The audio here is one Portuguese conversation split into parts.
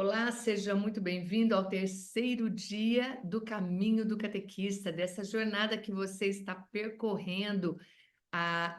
Olá, seja muito bem-vindo ao terceiro dia do Caminho do Catequista, dessa jornada que você está percorrendo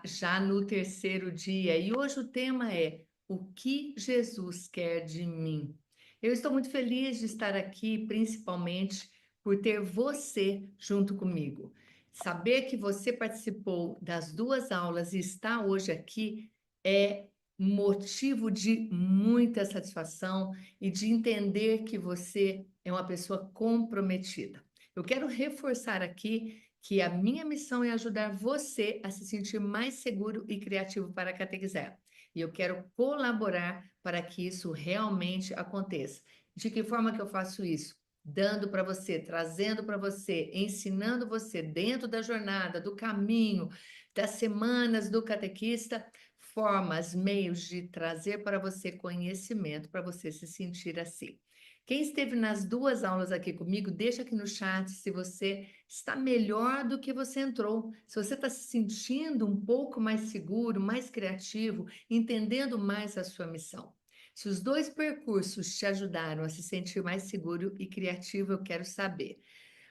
já no terceiro dia. E hoje o tema é: o que Jesus quer de mim? Eu estou muito feliz de estar aqui, principalmente por ter você junto comigo. Saber que você participou das duas aulas e está hoje aqui é motivo de muita satisfação e de entender que você é uma pessoa comprometida. Eu quero reforçar aqui que a minha missão é ajudar você a se sentir mais seguro e criativo para catequizar. E eu quero colaborar para que isso realmente aconteça. De que forma que eu faço isso? Dando para você, trazendo para você, ensinando você dentro da jornada, do caminho, das semanas do catequista, formas, meios de trazer para você conhecimento, para você se sentir assim. Quem esteve nas duas aulas aqui comigo, deixa aqui no chat se você está melhor do que você entrou. Se você está se sentindo um pouco mais seguro, mais criativo, entendendo mais a sua missão. Se os dois percursos te ajudaram a se sentir mais seguro e criativo, eu quero saber.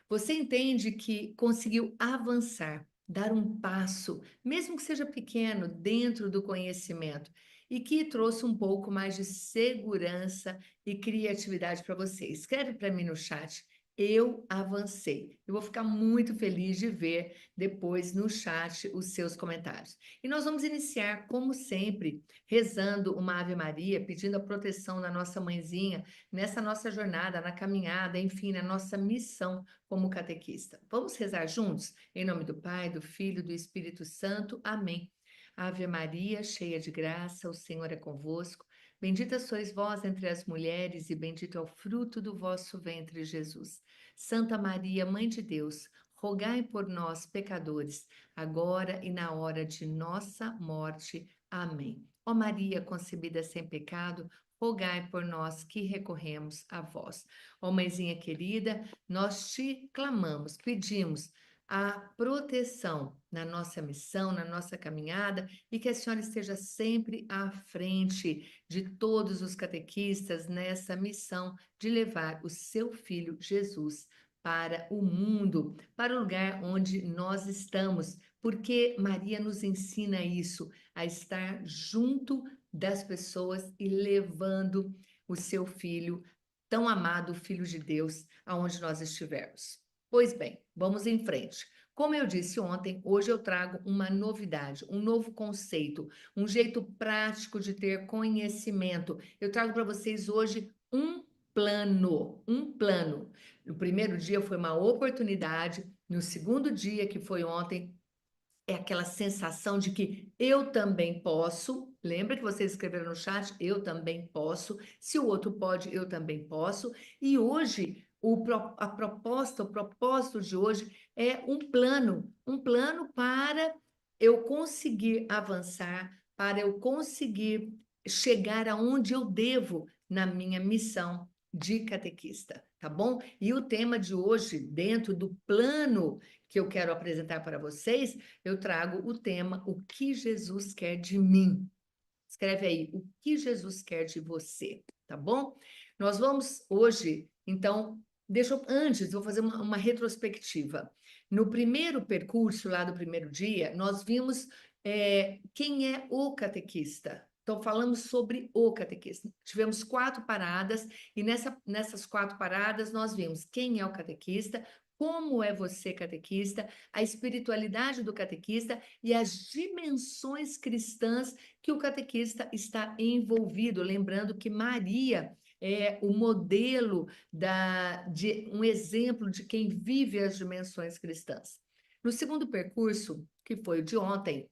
Você entende que conseguiu avançar, dar um passo, mesmo que seja pequeno, dentro do conhecimento, e que trouxe um pouco mais de segurança e criatividade para você. Escreve para mim no chat. Eu avancei. Eu vou ficar muito feliz de ver depois no chat os seus comentários. E nós vamos iniciar, como sempre, rezando uma Ave Maria, pedindo a proteção da nossa mãezinha nessa nossa jornada, na caminhada, enfim, na nossa missão como catequista. Vamos rezar juntos? Em nome do Pai, do Filho e do Espírito Santo. Amém. Ave Maria, cheia de graça, o Senhor é convosco. Bendita sois vós entre as mulheres, e bendito é o fruto do vosso ventre, Jesus. Santa Maria, Mãe de Deus, rogai por nós, pecadores, agora e na hora de nossa morte. Amém. Ó Maria, concebida sem pecado, rogai por nós que recorremos a vós. Ó Mãezinha querida, nós te clamamos, pedimos a proteção na nossa missão, na nossa caminhada, e que a senhora esteja sempre à frente de todos os catequistas nessa missão de levar o seu filho Jesus para o mundo, para o lugar onde nós estamos, porque Maria nos ensina isso, a estar junto das pessoas e levando o seu filho tão amado Filho de Deus, aonde nós estivermos. Pois bem, vamos em frente. Como eu disse ontem, hoje eu trago uma novidade, um novo conceito, um jeito prático de ter conhecimento. Eu trago para vocês hoje um plano, um plano. No primeiro dia foi uma oportunidade, no segundo dia, que foi ontem, é aquela sensação de que eu também posso. Lembra que vocês escreveram no chat? Eu também posso. Se o outro pode, eu também posso. E hoje, a proposta, o propósito de hoje é um plano para eu conseguir avançar, para eu conseguir chegar aonde eu devo na minha missão de catequista, tá bom? E o tema de hoje, dentro do plano que eu quero apresentar para vocês, eu trago o tema: o que Jesus quer de mim. Escreve aí: o que Jesus quer de você, tá bom? Nós vamos hoje, então, antes, vou fazer uma retrospectiva. No primeiro percurso, lá do primeiro dia, nós vimos quem é o catequista. Então, falamos sobre o catequista. Tivemos 4 paradas, e nessas 4 paradas nós vimos quem é o catequista, como é você, catequista, a espiritualidade do catequista e as dimensões cristãs que o catequista está envolvido. Lembrando que Maria é o modelo de um exemplo de quem vive as dimensões cristãs. No segundo percurso, que foi o de ontem,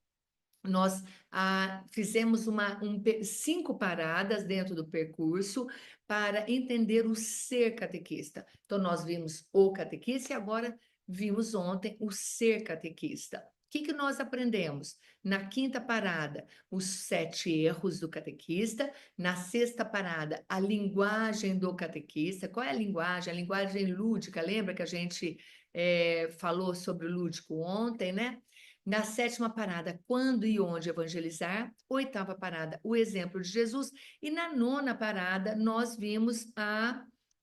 nós fizemos 5 paradas dentro do percurso para entender o ser catequista. Então, nós vimos o catequista e agora vimos ontem o ser catequista. O que nós aprendemos? Na quinta parada, os 7 erros do catequista. Na sexta parada, a linguagem do catequista. Qual é a linguagem? A linguagem lúdica. Lembra que a gente falou sobre o lúdico ontem, né? Na 7ª parada, quando e onde evangelizar. 8ª parada, o exemplo de Jesus. E na 9ª parada, nós vimos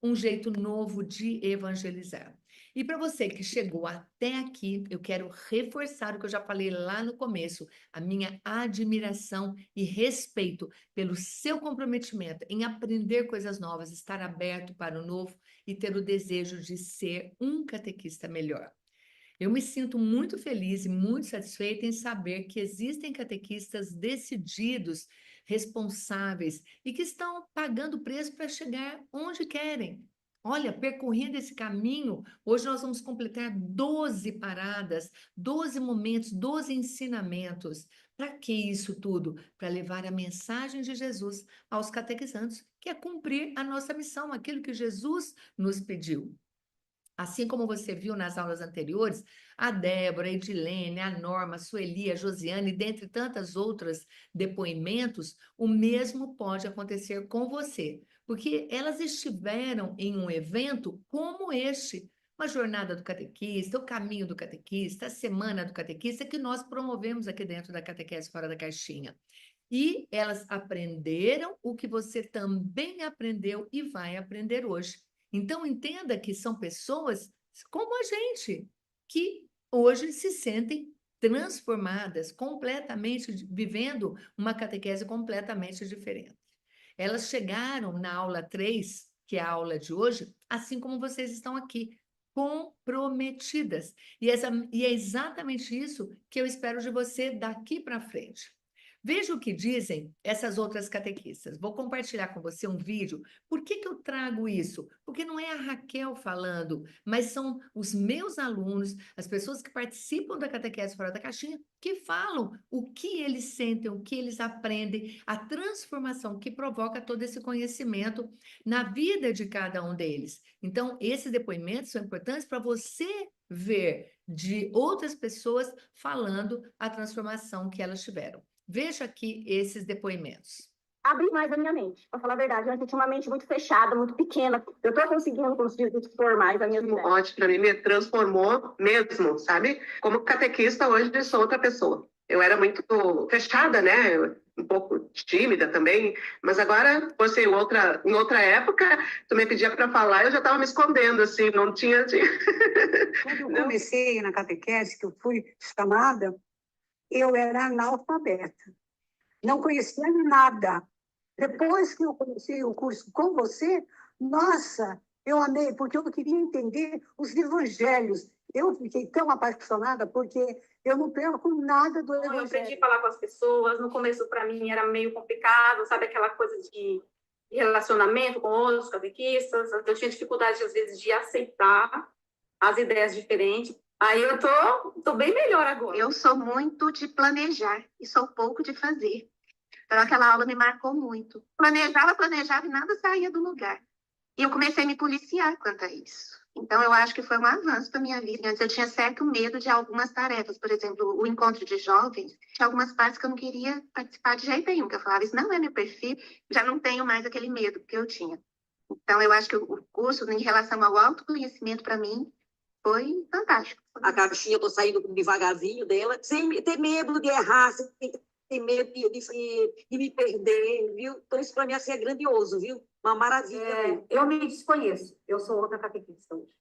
um jeito novo de evangelizar. E para você que chegou até aqui, eu quero reforçar o que eu já falei lá no começo, a minha admiração e respeito pelo seu comprometimento em aprender coisas novas, estar aberto para o novo e ter o desejo de ser um catequista melhor. Eu me sinto muito feliz e muito satisfeita em saber que existem catequistas decididos, responsáveis e que estão pagando o preço para chegar onde querem. Olha, percorrendo esse caminho, hoje nós vamos completar 12 paradas, 12 momentos, 12 ensinamentos. Para que isso tudo? Para levar a mensagem de Jesus aos catequizandos, que é cumprir a nossa missão, aquilo que Jesus nos pediu. Assim como você viu nas aulas anteriores, a Débora, a Edilene, a Norma, a Sueli, a Josiane, dentre tantas outras depoimentos, o mesmo pode acontecer com você, porque elas estiveram em um evento como este, uma jornada do catequista, o caminho do catequista, a semana do catequista, que nós promovemos aqui dentro da Catequese Fora da Caixinha. E elas aprenderam o que você também aprendeu e vai aprender hoje. Então, entenda que são pessoas como a gente, que hoje se sentem transformadas, completamente, vivendo uma catequese completamente diferente. Elas chegaram na aula 3, que é a aula de hoje, assim como vocês estão aqui, comprometidas. E é exatamente isso que eu espero de você daqui para frente. Veja o que dizem essas outras catequistas. Vou compartilhar com você um vídeo. Por que eu trago isso? Porque não é a Raquel falando, mas são os meus alunos, as pessoas que participam da Catequese Fora da Caixinha, que falam o que eles sentem, o que eles aprendem, a transformação que provoca todo esse conhecimento na vida de cada um deles. Então, esses depoimentos são importantes para você ver de outras pessoas falando a transformação que elas tiveram. Veja aqui esses depoimentos. Abrir mais a minha mente, para falar a verdade. Eu tinha uma mente muito fechada, muito pequena. Eu estou conseguindo expor mais a minha vida. Ótimo, para mim me transformou mesmo, sabe? Como catequista, hoje eu sou outra pessoa. Eu era muito fechada, né? Um pouco tímida também, mas agora, você em outra época, tu me pedia para falar, eu já estava me escondendo, assim, não tinha... Quando eu comecei na catequese, que eu fui chamada, eu era analfabeta. Não conhecia nada. Depois que eu conheci o curso com você, nossa, eu amei, porque eu queria entender os evangelhos. Eu fiquei tão apaixonada, porque eu não perco nada do evangelho. Eu aprendi a falar com as pessoas. No começo, para mim, era meio complicado, sabe? Aquela coisa de relacionamento com outros catequistas. Eu tinha dificuldade, às vezes, de aceitar as ideias diferentes. Aí eu tô bem melhor agora. Eu sou muito de planejar e sou pouco de fazer. Então, aquela aula me marcou muito. Planejava e nada saía do lugar. E eu comecei a me policiar quanto a isso. Então, eu acho que foi um avanço para a minha vida. Antes eu tinha certo medo de algumas tarefas. Por exemplo, o encontro de jovens. Tinha algumas partes que eu não queria participar de jeito nenhum. Que eu falava, isso não é meu perfil. Já não tenho mais aquele medo que eu tinha. Então, eu acho que o curso, em relação ao autoconhecimento, para mim, foi fantástico. A caixinha, eu tô saindo devagarzinho dela, sem ter medo de errar, sem ter medo de me perder, viu? Então, isso para mim assim, é grandioso, viu? Uma maravilha. Eu me desconheço. Eu sou outra catequista hoje.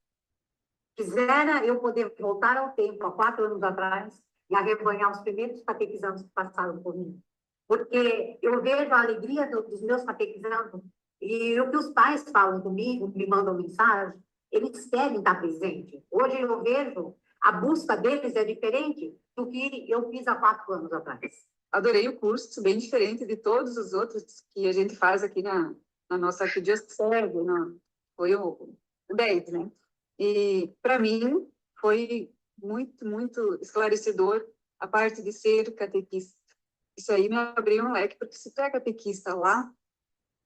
Quisera eu poder voltar ao tempo, há 4 anos atrás, e arrebanhar os primeiros catequizandos que passaram por mim. Porque eu vejo a alegria dos meus catequizandos, e o que os pais falam comigo, me mandam mensagem, eles querem estar presente. Hoje eu vejo a busca deles é diferente do que eu fiz há 4 anos atrás. Adorei o curso, bem diferente de todos os outros que a gente faz aqui na nossa arquidiocese, foi o 10, né? E, para mim, foi muito, muito esclarecedor a parte de ser catequista. Isso aí me abriu um leque, porque se tu é catequista lá,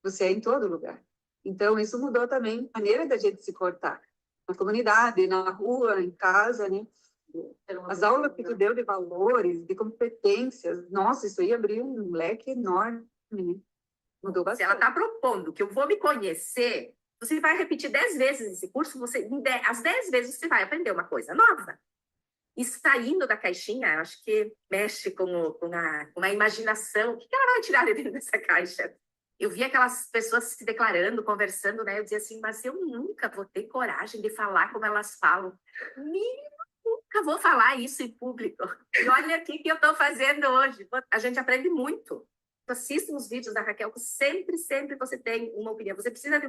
você é em todo lugar. Então, isso mudou também a maneira da gente se cortar. Na comunidade, na rua, em casa, né? As aulas que tu deu de valores, de competências, nossa, isso aí abriu um leque enorme, né? Mudou bastante. Se ela está propondo que eu vou me conhecer, você vai repetir 10 vezes esse curso, as 10 vezes você vai aprender uma coisa nova. E saindo da caixinha, acho que mexe com a imaginação. O que ela vai tirar de dentro dessa caixa? Eu vi aquelas pessoas se declarando, conversando, né? Eu dizia assim, mas eu nunca vou ter coragem de falar como elas falam. Nunca vou falar isso em público. E olha aqui que eu estou fazendo hoje. A gente aprende muito. Assista os vídeos da Raquel, que sempre você tem uma opinião. Você precisa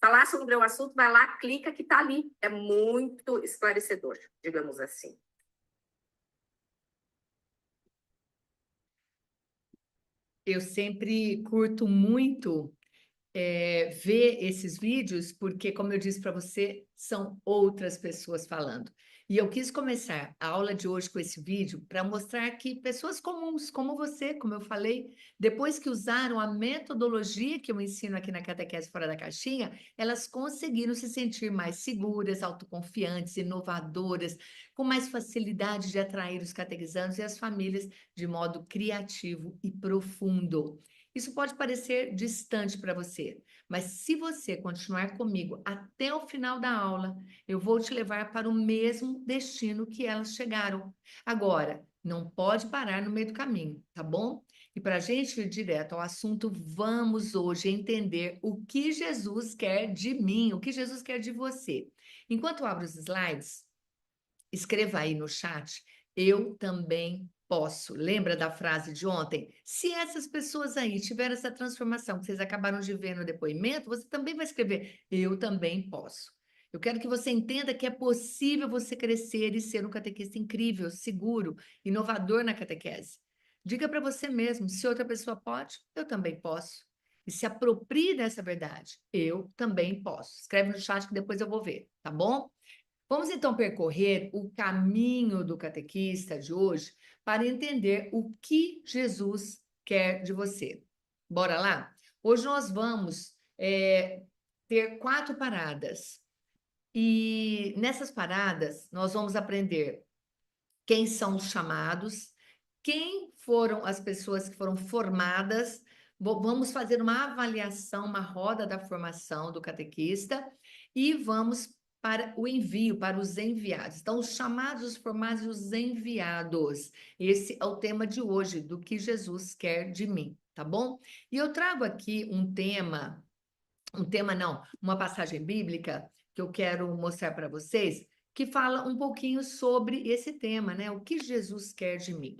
falar sobre o assunto, vai lá, clica que está ali. É muito esclarecedor, digamos assim. Eu sempre curto muito ver esses vídeos, porque, como eu disse para você, são outras pessoas falando. E eu quis começar a aula de hoje com esse vídeo para mostrar que pessoas comuns, como você, como eu falei, depois que usaram a metodologia que eu ensino aqui na Catequese Fora da Caixinha, elas conseguiram se sentir mais seguras, autoconfiantes, inovadoras, com mais facilidade de atrair os catequizandos e as famílias de modo criativo e profundo. Isso pode parecer distante para você, mas se você continuar comigo até o final da aula, eu vou te levar para o mesmo destino que elas chegaram. Agora, não pode parar no meio do caminho, tá bom? E para a gente ir direto ao assunto, vamos hoje entender o que Jesus quer de mim, o que Jesus quer de você. Enquanto eu abro os slides, escreva aí no chat, eu também posso. Lembra da frase de ontem? Se essas pessoas aí tiveram essa transformação que vocês acabaram de ver no depoimento, você também vai escrever, eu também posso. Eu quero que você entenda que é possível você crescer e ser um catequista incrível, seguro, inovador na catequese. Diga para você mesmo, se outra pessoa pode, eu também posso. E se aproprie dessa verdade, eu também posso. Escreve no chat que depois eu vou ver, tá bom? Vamos então percorrer o caminho do catequista de hoje para entender o que Jesus quer de você. Bora lá? Hoje nós vamos ter 4 paradas. E nessas paradas nós vamos aprender quem são os chamados, quem foram as pessoas que foram formadas. Vamos fazer uma avaliação, uma roda da formação do catequista e vamos para o envio, para os enviados. Então, os chamados, os formados e os enviados. Esse é o tema de hoje, do que Jesus quer de mim, tá bom? E eu trago aqui uma passagem bíblica que eu quero mostrar para vocês, que fala um pouquinho sobre esse tema, né? O que Jesus quer de mim.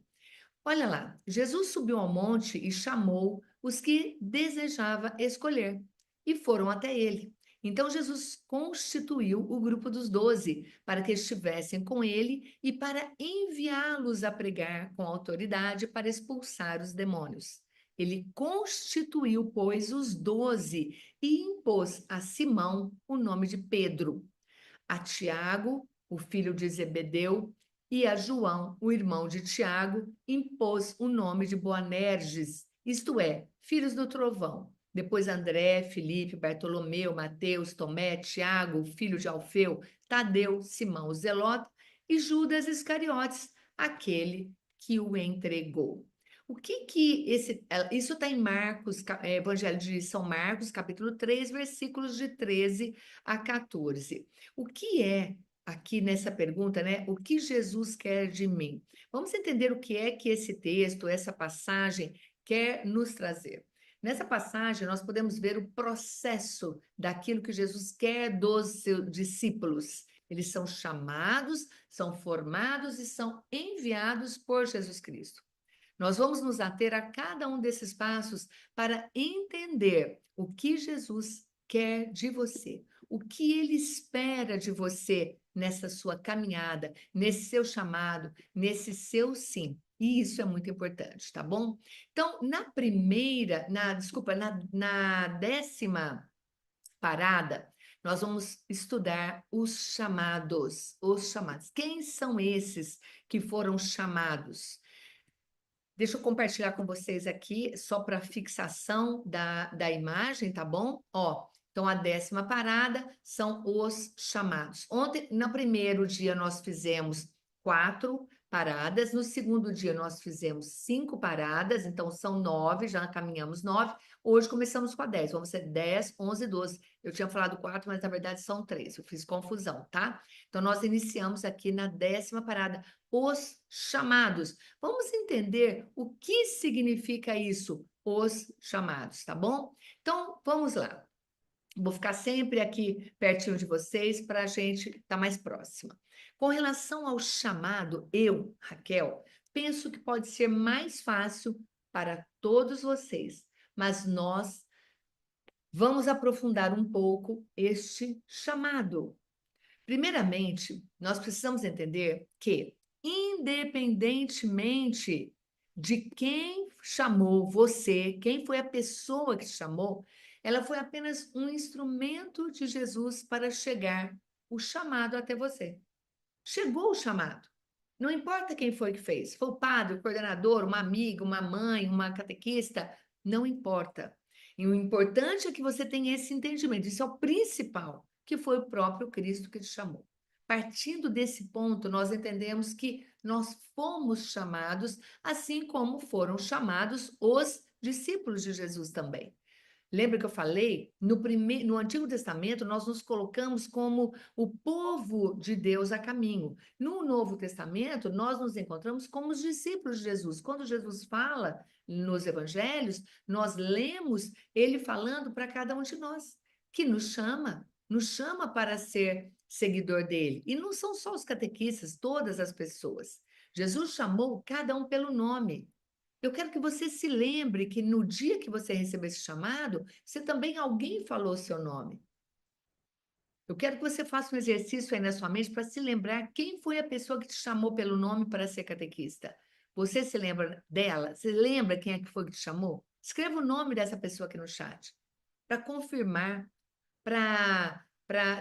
Olha lá, Jesus subiu ao monte e chamou os que desejava escolher, e foram até ele. Então Jesus constituiu o grupo dos 12 para que estivessem com ele e para enviá-los a pregar com autoridade para expulsar os demônios. Ele constituiu, pois, os 12 e impôs a Simão o nome de Pedro, a Tiago, o filho de Zebedeu, e a João, o irmão de Tiago, impôs o nome de Boanerges, isto é, filhos do trovão. Depois André, Filipe, Bartolomeu, Mateus, Tomé, Tiago, filho de Alfeu, Tadeu, Simão, o Zelota e Judas Iscariotes, aquele que o entregou. O que isso está em Marcos, Evangelho de São Marcos, capítulo 3, versículos de 13 a 14. O que é, aqui nessa pergunta, né? O que Jesus quer de mim? Vamos entender o que é que esse texto, essa passagem, quer nos trazer. Nessa passagem, nós podemos ver o processo daquilo que Jesus quer dos seus discípulos. Eles são chamados, são formados e são enviados por Jesus Cristo. Nós vamos nos ater a cada um desses passos para entender o que Jesus quer de você, o que ele espera de você nessa sua caminhada, nesse seu chamado, nesse seu sim. E isso é muito importante, tá bom? Então, na 10ª parada, nós vamos estudar os chamados. Quem são esses que foram chamados? Deixa eu compartilhar com vocês aqui, só para fixação da imagem, tá bom? Ó, então, a 10ª parada são os chamados. Ontem, no primeiro dia, nós fizemos 4 paradas. No segundo dia, nós fizemos 5 paradas, então são 9, já caminhamos 9. Hoje começamos com a 10, vamos ser 10, 11, 12. Eu tinha falado 4, mas na verdade são 3, eu fiz confusão, tá? Então, nós iniciamos aqui na 10ª parada, os chamados. Vamos entender o que significa isso, os chamados, tá bom? Então, vamos lá. Vou ficar sempre aqui pertinho de vocês para a gente estar mais próxima. Com relação ao chamado, eu, Raquel, penso que pode ser mais fácil para todos vocês, mas nós vamos aprofundar um pouco este chamado. Primeiramente, nós precisamos entender que, independentemente de quem chamou você, quem foi a pessoa que te chamou, ela foi apenas um instrumento de Jesus para chegar o chamado até você. Chegou o chamado. Não importa quem foi que fez, foi o padre, o coordenador, uma amiga, uma mãe, uma catequista, não importa. E o importante é que você tenha esse entendimento, isso é o principal, que foi o próprio Cristo que te chamou. Partindo desse ponto, nós entendemos que nós fomos chamados, assim como foram chamados os discípulos de Jesus também. Lembra que eu falei? No Antigo Testamento, nós nos colocamos como o povo de Deus a caminho. No Novo Testamento, nós nos encontramos como os discípulos de Jesus. Quando Jesus fala nos evangelhos, nós lemos ele falando para cada um de nós, que nos chama para ser seguidor dele. E não são só os catequistas, todas as pessoas. Jesus chamou cada um pelo nome. Eu quero que você se lembre que no dia que você recebeu esse chamado, você também, alguém falou seu nome. Eu quero que você faça um exercício aí na sua mente para se lembrar quem foi a pessoa que te chamou pelo nome para ser catequista. Você se lembra dela? Você lembra quem é que foi que te chamou? Escreva o nome dessa pessoa aqui no chat, para confirmar, para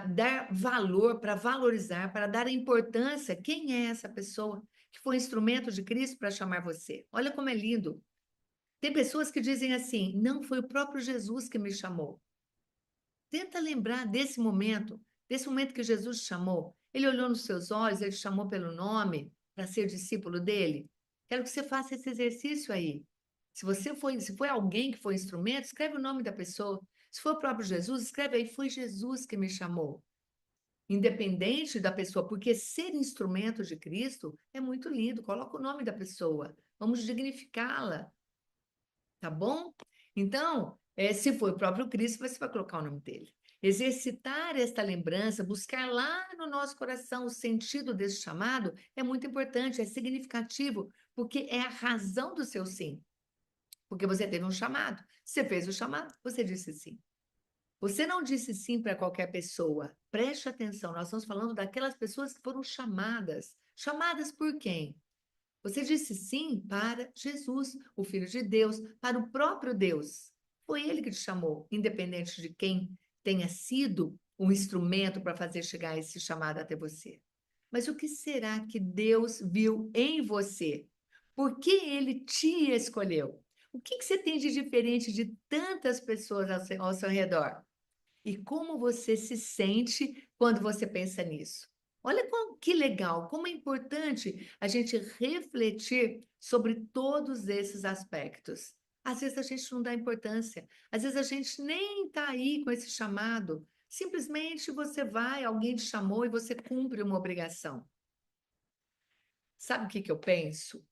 dar valor, para valorizar, para dar importância. Quem é essa pessoa que foi instrumento de Cristo para chamar você? Olha como é lindo. Tem pessoas que dizem assim, não, foi o próprio Jesus que me chamou. Tenta lembrar desse momento que Jesus te chamou. Ele olhou nos seus olhos, ele te chamou pelo nome para ser discípulo dele. Quero que você faça esse exercício aí. Se foi alguém que foi instrumento, escreve o nome da pessoa. Se for o próprio Jesus, escreve aí, foi Jesus que me chamou. Independente da pessoa, porque ser instrumento de Cristo é muito lindo. Coloca o nome da pessoa. Vamos dignificá-la. Tá bom? Então, se for o próprio Cristo, você vai colocar o nome dele. Exercitar esta lembrança, buscar lá no nosso coração o sentido desse chamado é muito importante, é significativo, porque é a razão do seu sim. Porque você teve um chamado, você fez o chamado, você disse sim. Você não disse sim para qualquer pessoa. Preste atenção, nós estamos falando daquelas pessoas que foram chamadas. Chamadas por quem? Você disse sim para Jesus, o Filho de Deus, para o próprio Deus. Foi ele que te chamou, independente de quem tenha sido o instrumento para fazer chegar esse chamado até você. Mas o que será que Deus viu em você? Por que ele te escolheu? O que você tem de diferente de tantas pessoas ao seu redor? E como você se sente quando você pensa nisso? Olha que legal, como é importante a gente refletir sobre todos esses aspectos. Às vezes a gente não dá importância, às vezes a gente nem está aí com esse chamado. Simplesmente você vai, alguém te chamou e você cumpre uma obrigação. Sabe o que eu penso?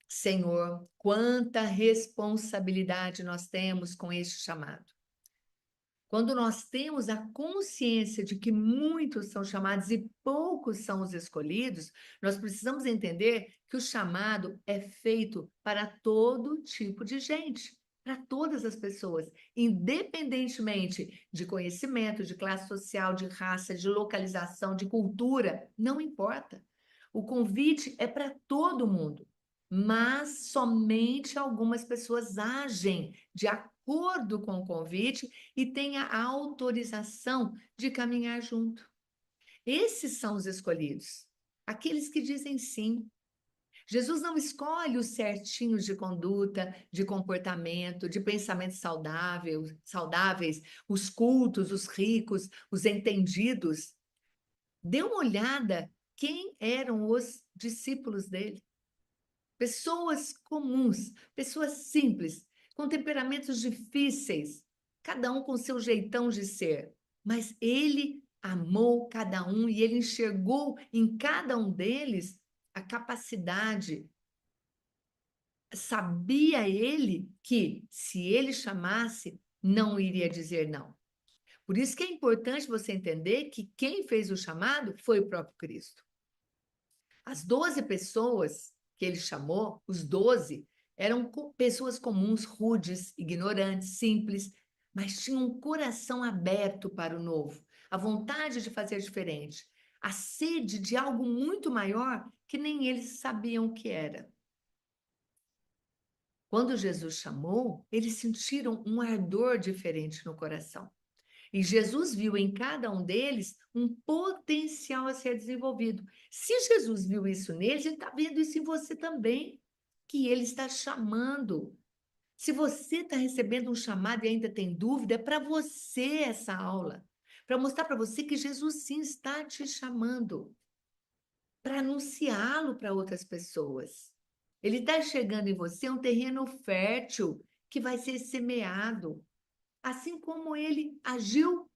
Senhor, quanta responsabilidade nós temos com este chamado. Quando nós temos a consciência de que muitos são chamados e poucos são os escolhidos, nós precisamos entender que o chamado é feito para todo tipo de gente, para todas as pessoas, independentemente de conhecimento, de classe social, de raça, de localização, de cultura, não importa. O convite é para todo mundo, mas somente algumas pessoas agem de acordo com o convite e têm a autorização de caminhar junto. Esses são os escolhidos, aqueles que dizem sim. Jesus não escolhe os certinhos de conduta, de comportamento, de pensamentos saudáveis, os cultos, os ricos, os entendidos. Dê uma olhada quem eram os discípulos dele. Pessoas comuns, pessoas simples, com temperamentos difíceis, cada um com seu jeitão de ser. Mas ele amou cada um e ele enxergou em cada um deles a capacidade. Sabia ele que, se ele chamasse, não iria dizer não. Por isso que é importante você entender que quem fez o chamado foi o próprio Cristo. As 12 pessoas que ele chamou, os 12, eram pessoas comuns, rudes, ignorantes, simples, mas tinham um coração aberto para o novo, a vontade de fazer diferente, a sede de algo muito maior que nem eles sabiam o que era. Quando Jesus chamou, eles sentiram um ardor diferente no coração. E Jesus viu em cada um deles um potencial a ser desenvolvido. Se Jesus viu isso neles, ele está vendo isso em você também, que ele está chamando. Se você está recebendo um chamado e ainda tem dúvida, é para você essa aula, para mostrar para você que Jesus sim está te chamando, para anunciá-lo para outras pessoas. Ele está chegando em você um terreno fértil que vai ser semeado. Assim como ele agiu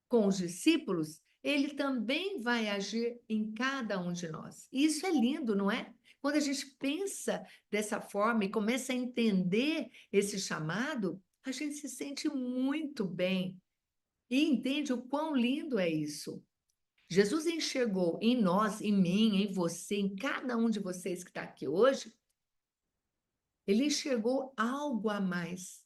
com os discípulos, ele também vai agir em cada um de nós. E isso é lindo, não é? Quando a gente pensa dessa forma e começa a entender esse chamado, a gente se sente muito bem e entende o quão lindo é isso. Jesus enxergou em nós, em mim, em você, em cada um de vocês que está aqui hoje, ele enxergou algo a mais,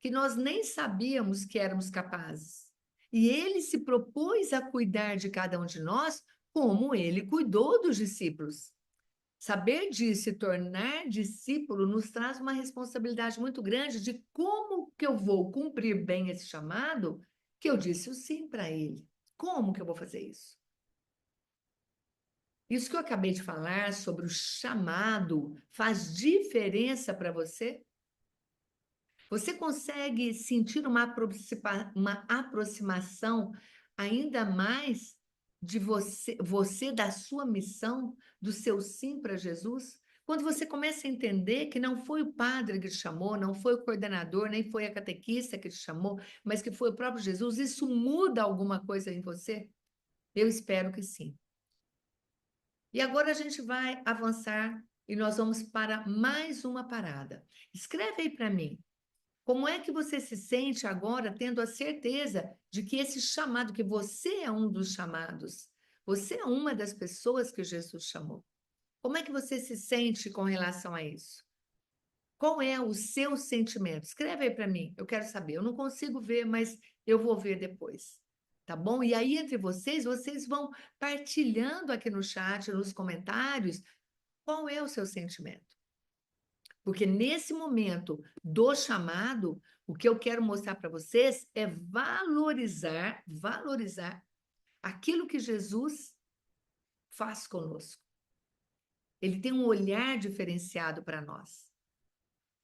que nós nem sabíamos que éramos capazes. E ele se propôs a cuidar de cada um de nós como ele cuidou dos discípulos. Saber disso e tornar discípulo nos traz uma responsabilidade muito grande de como que eu vou cumprir bem esse chamado que eu disse o sim para ele. Como que eu vou fazer isso? Isso que eu acabei de falar sobre o chamado faz diferença para você? Você consegue sentir uma aproximação ainda mais de você da sua missão, do seu sim para Jesus? Quando você começa a entender que não foi o padre que te chamou, não foi o coordenador, nem foi a catequista que te chamou, mas que foi o próprio Jesus, isso muda alguma coisa em você? Eu espero que sim. E agora a gente vai avançar e nós vamos para mais uma parada. Escreve aí para mim. Como é que você se sente agora tendo a certeza de que esse chamado, que você é um dos chamados, você é uma das pessoas que Jesus chamou? Como é que você se sente com relação a isso? Qual é o seu sentimento? Escreve aí para mim, eu quero saber. Eu não consigo ver, mas eu vou ver depois. Tá bom? E aí, entre vocês vão partilhando aqui no chat, nos comentários, qual é o seu sentimento. Porque nesse momento do chamado, o que eu quero mostrar para vocês é valorizar aquilo que Jesus faz conosco. Ele tem um olhar diferenciado para nós.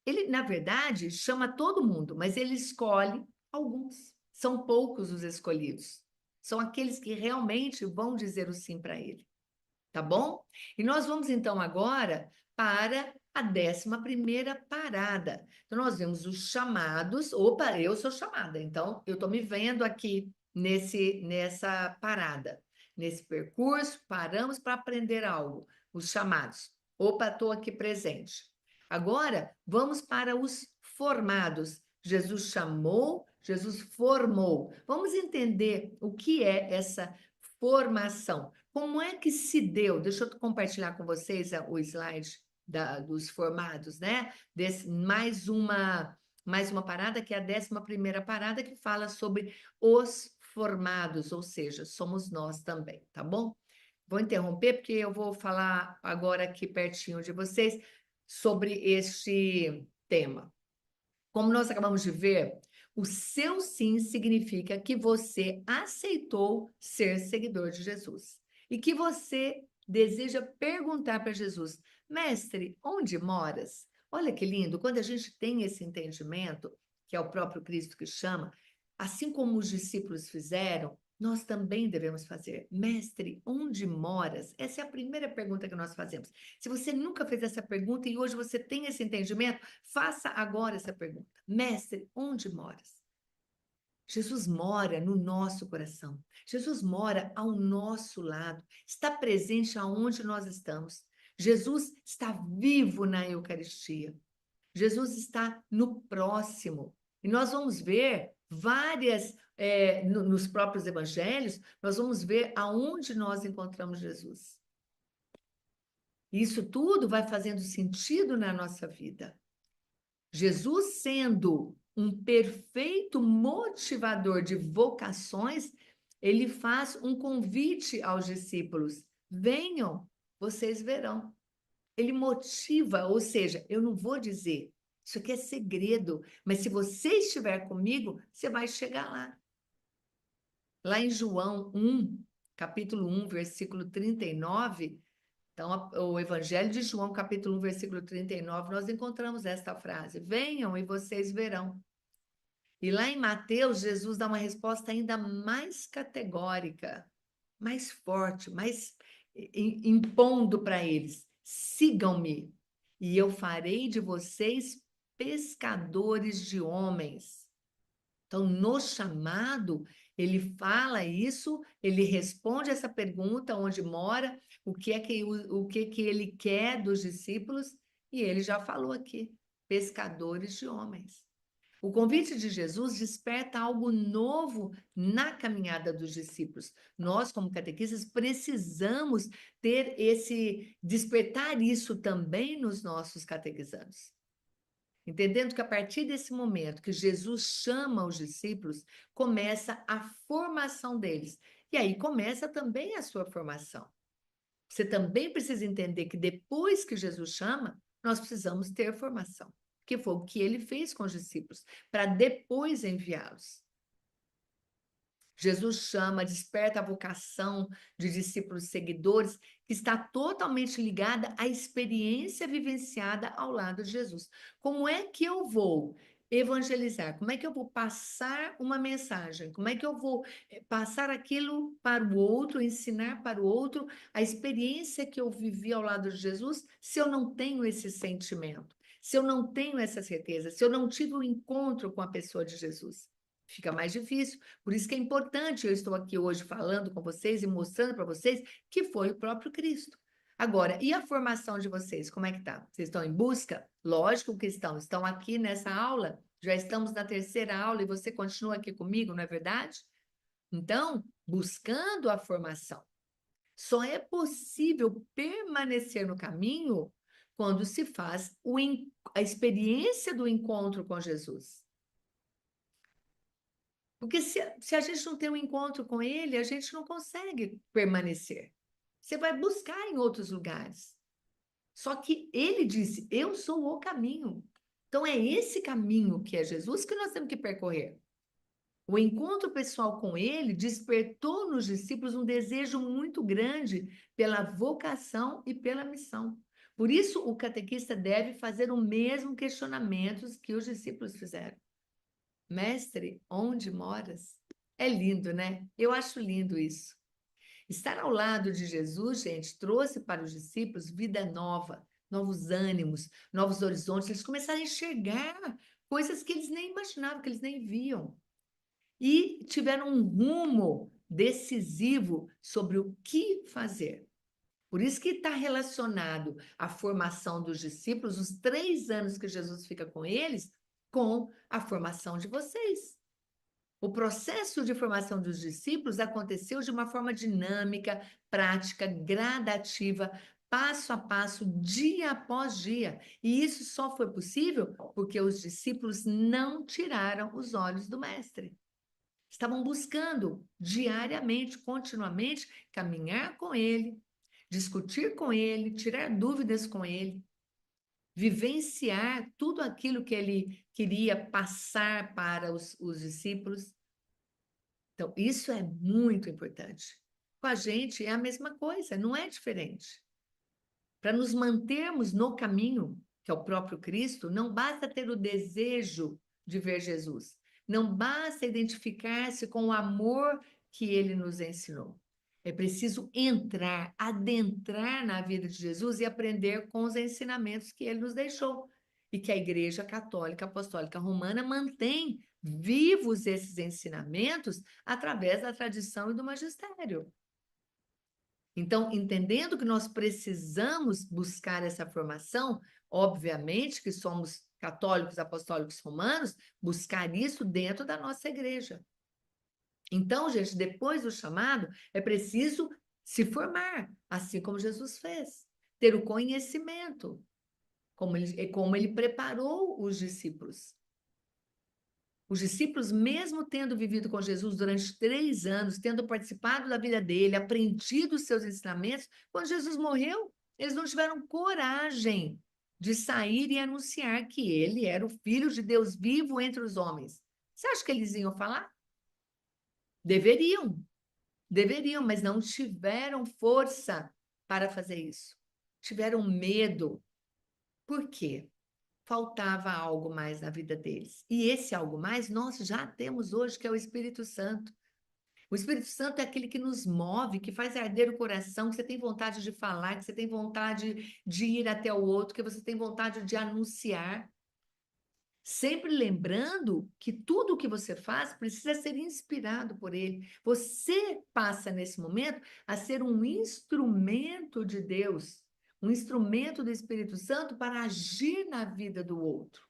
Ele, na verdade, chama todo mundo, mas ele escolhe alguns. São poucos os escolhidos. São aqueles que realmente vão dizer o sim para ele. Tá bom? E nós vamos então agora para a 11ª parada. Então, nós vemos os chamados. Opa, eu sou chamada, então eu estou me vendo aqui nessa parada. Nesse percurso, paramos para aprender algo. Os chamados. Opa, estou aqui presente. Agora, vamos para os formados. Jesus chamou, Jesus formou. Vamos entender o que é essa formação. Como é que se deu? Deixa eu compartilhar com vocês o slide dos formados, né? Mais uma parada, que é a 11ª parada, que fala sobre os formados, ou seja, somos nós também, tá bom? Vou interromper, porque eu vou falar agora aqui pertinho de vocês sobre este tema. Como nós acabamos de ver, o seu sim significa que você aceitou ser seguidor de Jesus e que você deseja perguntar para Jesus: mestre, onde moras? Olha que lindo, quando a gente tem esse entendimento, que é o próprio Cristo que chama, assim como os discípulos fizeram, nós também devemos fazer. Mestre, onde moras? Essa é a primeira pergunta que nós fazemos. Se você nunca fez essa pergunta e hoje você tem esse entendimento, faça agora essa pergunta. Mestre, onde moras? Jesus mora no nosso coração. Jesus mora ao nosso lado. Está presente aonde nós estamos. Jesus está vivo na Eucaristia. Jesus está no próximo. E nós vamos ver várias, nos próprios evangelhos, nós vamos ver aonde nós encontramos Jesus. Isso tudo vai fazendo sentido na nossa vida. Jesus sendo um perfeito motivador de vocações, ele faz um convite aos discípulos: venham, vocês verão. Ele motiva, ou seja, eu não vou dizer, isso aqui é segredo, mas se você estiver comigo, você vai chegar lá. Lá em João 1, capítulo 1, versículo 39, então o Evangelho de João, capítulo 1, versículo 39, nós encontramos esta frase: venham e vocês verão. E lá em Mateus, Jesus dá uma resposta ainda mais categórica, mais forte, mais impondo para eles: sigam-me, e eu farei de vocês pescadores de homens. Então, no chamado, ele fala isso, ele responde essa pergunta: onde mora, o que que ele quer dos discípulos, e ele já falou aqui: pescadores de homens. O convite de Jesus desperta algo novo na caminhada dos discípulos. Nós, como catequistas, precisamos despertar isso também nos nossos catequizandos. Entendendo que a partir desse momento que Jesus chama os discípulos, começa a formação deles. E aí começa também a sua formação. Você também precisa entender que depois que Jesus chama, nós precisamos ter formação. Que foi o que ele fez com os discípulos, para depois enviá-los. Jesus chama, desperta a vocação de discípulos seguidores, que está totalmente ligada à experiência vivenciada ao lado de Jesus. Como é que eu vou evangelizar? Como é que eu vou passar uma mensagem? Como é que eu vou passar aquilo para o outro, ensinar para o outro a experiência que eu vivi ao lado de Jesus, se eu não tenho esse sentimento? Se eu não tenho essa certeza, se eu não tive um encontro com a pessoa de Jesus, fica mais difícil. Por isso que é importante, eu estou aqui hoje falando com vocês e mostrando para vocês que foi o próprio Cristo. Agora, e a formação de vocês, como é que tá? Vocês estão em busca? Lógico que estão. Estão aqui nessa aula, já estamos na terceira aula e você continua aqui comigo, não é verdade? Então, buscando a formação. Só é possível permanecer no caminho quando se faz a experiência do encontro com Jesus. Porque se a gente não tem um encontro com ele, a gente não consegue permanecer. Você vai buscar em outros lugares. Só que ele disse: eu sou o caminho. Então é esse caminho que é Jesus que nós temos que percorrer. O encontro pessoal com ele despertou nos discípulos um desejo muito grande pela vocação e pela missão. Por isso, o catequista deve fazer o mesmo questionamento que os discípulos fizeram. Mestre, onde moras? É lindo, né? Eu acho lindo isso. Estar ao lado de Jesus, gente, trouxe para os discípulos vida nova, novos ânimos, novos horizontes. Eles começaram a enxergar coisas que eles nem imaginavam, que eles nem viam. E tiveram um rumo decisivo sobre o que fazer. Por isso que está relacionado à formação dos discípulos, os 3 anos que Jesus fica com eles, com a formação de vocês. O processo de formação dos discípulos aconteceu de uma forma dinâmica, prática, gradativa, passo a passo, dia após dia. E isso só foi possível porque os discípulos não tiraram os olhos do Mestre. Estavam buscando diariamente, continuamente, caminhar com ele, discutir com ele, tirar dúvidas com ele, vivenciar tudo aquilo que ele queria passar para os discípulos. Então, isso é muito importante. Com a gente é a mesma coisa, não é diferente. Para nos mantermos no caminho, que é o próprio Cristo, não basta ter o desejo de ver Jesus. Não basta identificar-se com o amor que ele nos ensinou. É preciso entrar, adentrar na vida de Jesus e aprender com os ensinamentos que ele nos deixou. E que a Igreja Católica Apostólica Romana mantém vivos esses ensinamentos através da tradição e do magistério. Então, entendendo que nós precisamos buscar essa formação, obviamente que somos católicos apostólicos romanos, buscar isso dentro da nossa igreja. Então, gente, depois do chamado, é preciso se formar, assim como Jesus fez, ter o conhecimento, como ele preparou os discípulos. Os discípulos, mesmo tendo vivido com Jesus durante 3 anos, tendo participado da vida dele, aprendido os seus ensinamentos, quando Jesus morreu, eles não tiveram coragem de sair e anunciar que ele era o Filho de Deus vivo entre os homens. Você acha que eles iam falar? Deveriam, mas não tiveram força para fazer isso. Tiveram medo. Por quê? Faltava algo mais na vida deles. E esse algo mais nós já temos hoje, que é o Espírito Santo. O Espírito Santo é aquele que nos move, que faz arder o coração, que você tem vontade de falar, que você tem vontade de ir até o outro, que você tem vontade de anunciar. Sempre lembrando que tudo o que você faz precisa ser inspirado por ele. Você passa, nesse momento, a ser um instrumento de Deus, um instrumento do Espírito Santo para agir na vida do outro.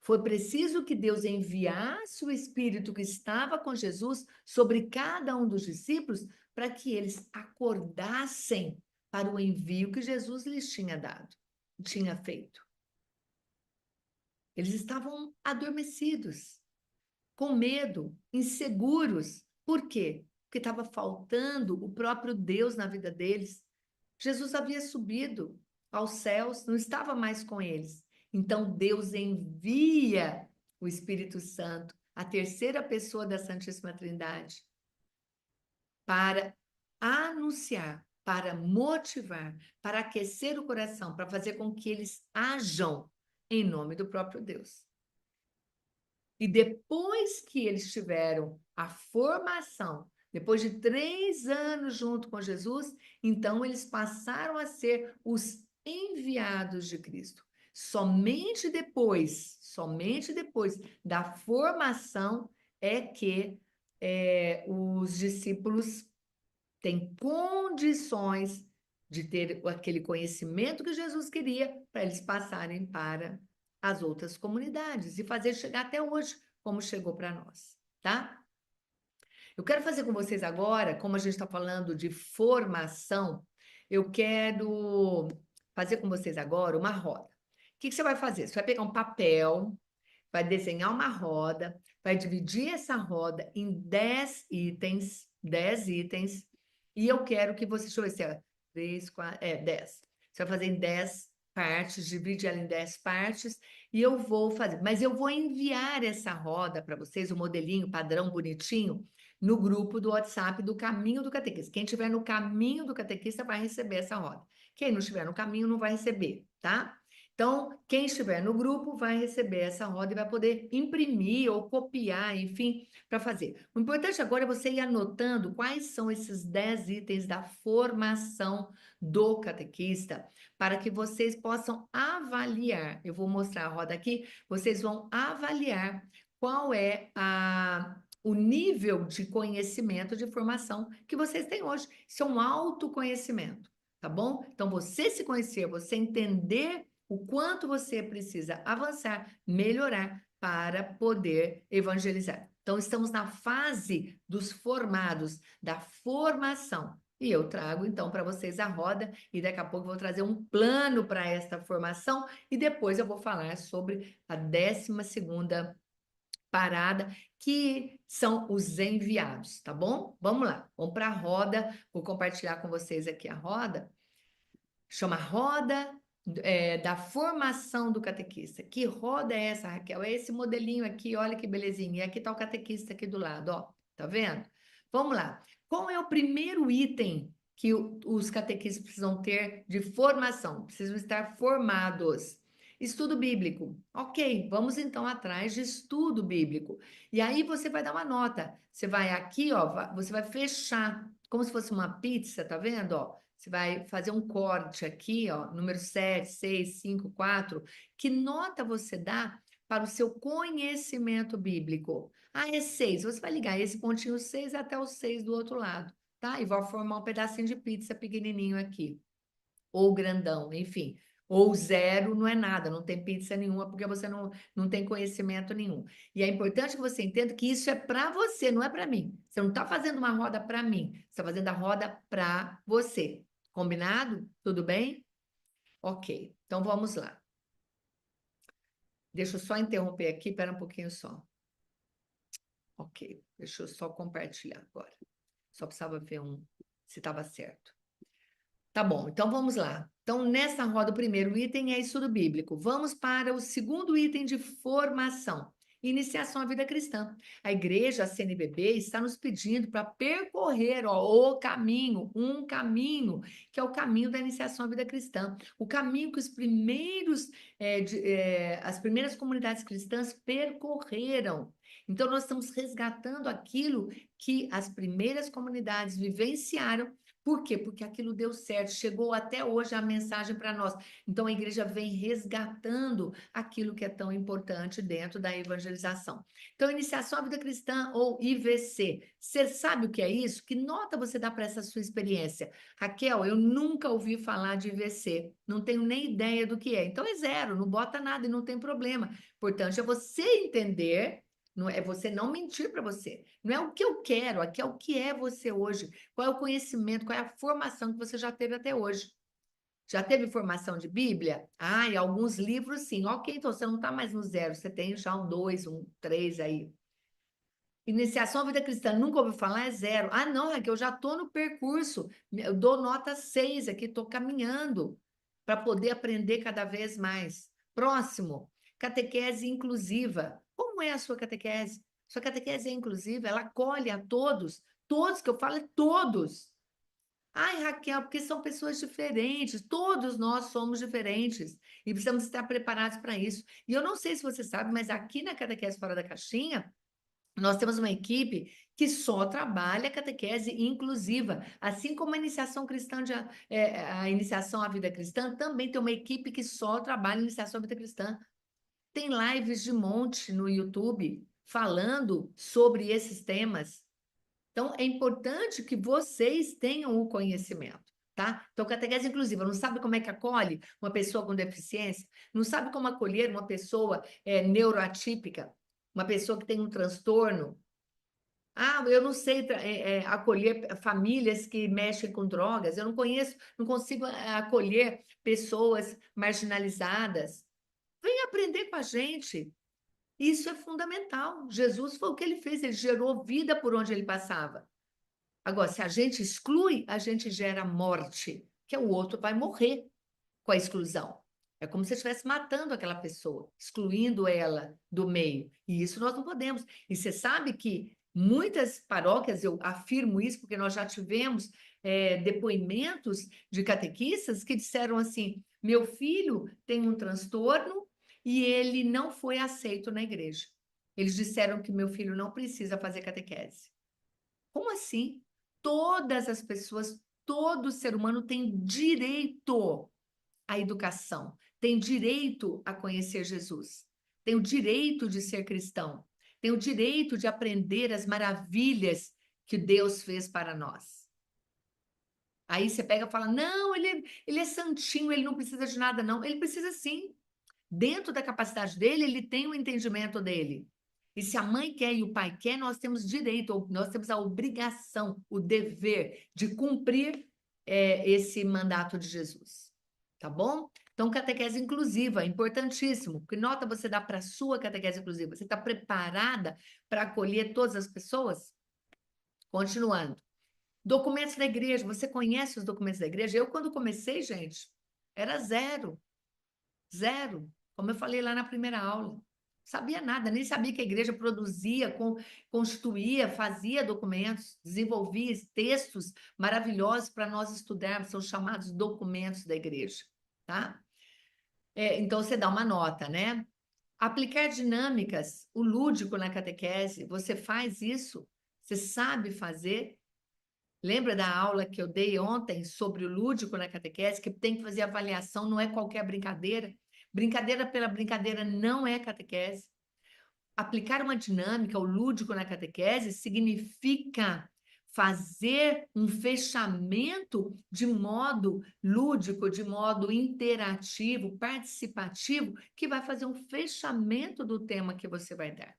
Foi preciso que Deus enviasse o Espírito que estava com Jesus sobre cada um dos discípulos para que eles acordassem para o envio que Jesus lhes tinha dado, tinha feito. Eles estavam adormecidos, com medo, inseguros. Por quê? Porque estava faltando o próprio Deus na vida deles. Jesus havia subido aos céus, não estava mais com eles. Então, Deus envia o Espírito Santo, a terceira pessoa da Santíssima Trindade, para anunciar, para motivar, para aquecer o coração, para fazer com que eles ajam em nome do próprio Deus. E depois que eles tiveram a formação, depois de 3 anos junto com Jesus, então eles passaram a ser os enviados de Cristo. Somente depois da formação é que os discípulos têm condições de ter aquele conhecimento que Jesus queria para eles passarem para as outras comunidades e fazer chegar até hoje, como chegou para nós, tá? Eu quero fazer com vocês agora, como a gente está falando de formação, eu quero fazer com vocês agora uma roda. O que você vai fazer? Você vai pegar um papel, vai desenhar uma roda, vai dividir essa roda em 10 itens, e eu quero que você, deixa eu ver se é 3, 4, 10. Você vai fazer em 10 partes, divide ela em 10 partes, e eu vou fazer, mas eu vou enviar essa roda para vocês, o modelinho padrão bonitinho, no grupo do WhatsApp do Caminho do Catequista. Quem estiver no Caminho do Catequista vai receber essa roda. Quem não estiver no caminho não vai receber, tá? Então, quem estiver no grupo vai receber essa roda e vai poder imprimir ou copiar, enfim, para fazer. O importante agora é você ir anotando quais são esses 10 itens da formação do catequista, para que vocês possam avaliar. Eu vou mostrar a roda aqui, vocês vão avaliar qual é o nível de conhecimento, de formação que vocês têm hoje. Isso é um autoconhecimento, tá bom? Então, você se conhecer, você entender o quanto você precisa avançar, melhorar para poder evangelizar. Então, estamos na fase dos formados, da formação. E eu trago, então, para vocês a roda e daqui a pouco eu vou trazer um plano para esta formação e depois eu vou falar sobre a 12ª parada, que são os enviados, tá bom? Vamos lá, vamos para a roda, vou compartilhar com vocês aqui a roda. Chama Roda da Formação do Catequista. Que roda é essa, Raquel? É esse modelinho aqui, olha que belezinha. E aqui está o catequista aqui do lado, ó. Tá vendo? Vamos lá. Qual é o primeiro item que os catequistas precisam ter de formação? Precisam estar formados. Estudo bíblico. Ok, vamos então atrás de estudo bíblico. E aí você vai dar uma nota. Você vai aqui, ó, você vai fechar, como se fosse uma pizza, tá vendo, ó? Você vai fazer um corte aqui, ó, número 7, 6, 5, 4. Que nota você dá para o seu conhecimento bíblico? Ah, é 6. Você vai ligar esse pontinho 6 até o 6 do outro lado, tá? E vai formar um pedacinho de pizza pequenininho aqui. Ou grandão, enfim. Ou 0 não é nada, não tem pizza nenhuma, porque você não tem conhecimento nenhum. E é importante que você entenda que isso é para você, não é para mim. Você não está fazendo uma roda para mim, você está fazendo a roda para você. Combinado? Tudo bem? Ok, então vamos lá. Deixa eu só interromper aqui, espera um pouquinho só. Ok, deixa eu só compartilhar agora. Só precisava ver se estava certo. Tá bom, então vamos lá. Então, nessa roda, o primeiro item é estudo bíblico. Vamos para o segundo item de formação. Iniciação à vida cristã. A igreja, a CNBB, está nos pedindo para percorrer o caminho, um caminho, que é o caminho da iniciação à vida cristã. O caminho que as primeiras comunidades cristãs percorreram. Então, nós estamos resgatando aquilo que as primeiras comunidades vivenciaram. Por quê? Porque aquilo deu certo, chegou até hoje a mensagem para nós. Então, a igreja vem resgatando aquilo que é tão importante dentro da evangelização. Então, Iniciação à Vida Cristã, ou IVC. Você sabe o que é isso? Que nota você dá para essa sua experiência? Raquel, eu nunca ouvi falar de IVC, não tenho nem ideia do que é. Então, é 0, não bota nada e não tem problema. Importante é você entender. Não é você não mentir para você. Não é o que eu quero, aqui é o que é você hoje. Qual é o conhecimento, qual é a formação que você já teve até hoje. Já teve formação de Bíblia? Ah, e alguns livros sim. Ok, então você não está mais no 0, você tem já um 2, um 3 aí. Iniciação à vida cristã, nunca ouviu falar? É 0. Ah, não, é que eu já estou no percurso. Eu dou nota 6 aqui, estou caminhando para poder aprender cada vez mais. Próximo, catequese inclusiva. Como é a sua catequese? Sua catequese é inclusiva, ela acolhe a todos. Todos que eu falo é todos. Ai, Raquel, porque são pessoas diferentes. Todos nós somos diferentes e precisamos estar preparados para isso. E eu não sei se você sabe, mas aqui na Catequese Fora da Caixinha, nós temos uma equipe que só trabalha catequese inclusiva, assim como a iniciação cristã, a iniciação à vida cristã, também tem uma equipe que só trabalha iniciação à vida cristã. Tem lives de monte no YouTube falando sobre esses temas. Então, é importante que vocês tenham o conhecimento, tá? Então, catequese inclusiva, não sabe como é que acolhe uma pessoa com deficiência? Não sabe como acolher uma pessoa neuroatípica? Uma pessoa que tem um transtorno? Ah, eu não sei acolher famílias que mexem com drogas, eu não conheço, não consigo acolher pessoas marginalizadas. Vem aprender com a gente. Isso é fundamental. Jesus foi o que ele fez, ele gerou vida por onde ele passava. Agora, se a gente exclui, a gente gera morte, que o outro vai morrer com a exclusão. É como se estivesse matando aquela pessoa, excluindo ela do meio. E isso nós não podemos. E você sabe que muitas paróquias, eu afirmo isso porque nós já tivemos depoimentos de catequistas que disseram assim: meu filho tem um transtorno e ele não foi aceito na igreja. Eles disseram que meu filho não precisa fazer catequese. Como assim? Todas as pessoas, todo ser humano tem direito à educação, tem direito a conhecer Jesus, tem o direito de ser cristão, tem o direito de aprender as maravilhas que Deus fez para nós. Aí você pega e fala, não, ele é santinho, ele não precisa de nada, não. Ele precisa sim. Dentro da capacidade dele, ele tem o entendimento dele. E se a mãe quer e o pai quer, nós temos direito, nós temos a obrigação, o dever de cumprir esse mandato de Jesus. Tá bom? Então, catequese inclusiva, importantíssimo. Que nota você dá para a sua catequese inclusiva? Você está preparada para acolher todas as pessoas? Continuando. Documentos da igreja, você conhece os documentos da igreja? Eu, quando comecei, gente, era 0. 0. Como eu falei lá na primeira aula. Sabia nada, nem sabia que a igreja produzia, constituía, fazia documentos, desenvolvia textos maravilhosos para nós estudarmos, são chamados documentos da igreja, tá? Então, você dá uma nota, né? Aplicar dinâmicas, o lúdico na catequese, você faz isso? Você sabe fazer? Lembra da aula que eu dei ontem sobre o lúdico na catequese, que tem que fazer avaliação, não é qualquer brincadeira? Brincadeira pela brincadeira não é catequese. Aplicar uma dinâmica, o lúdico na catequese, significa fazer um fechamento de modo lúdico, de modo interativo, participativo, que vai fazer um fechamento do tema que você vai dar.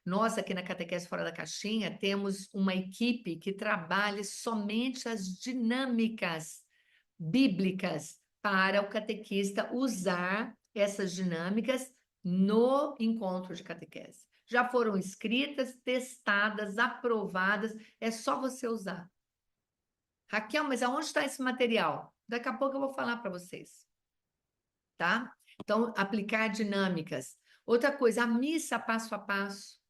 Nós, aqui na Catequese Fora da Caixinha, temos uma equipe que trabalha somente as dinâmicas bíblicas para o catequista usar essas dinâmicas no encontro de catequese. Já foram escritas, testadas, aprovadas, é só você usar. Raquel, mas aonde está esse material? Daqui a pouco eu vou falar para vocês. Tá? Então, aplicar dinâmicas. Outra coisa, a missa passo a passo.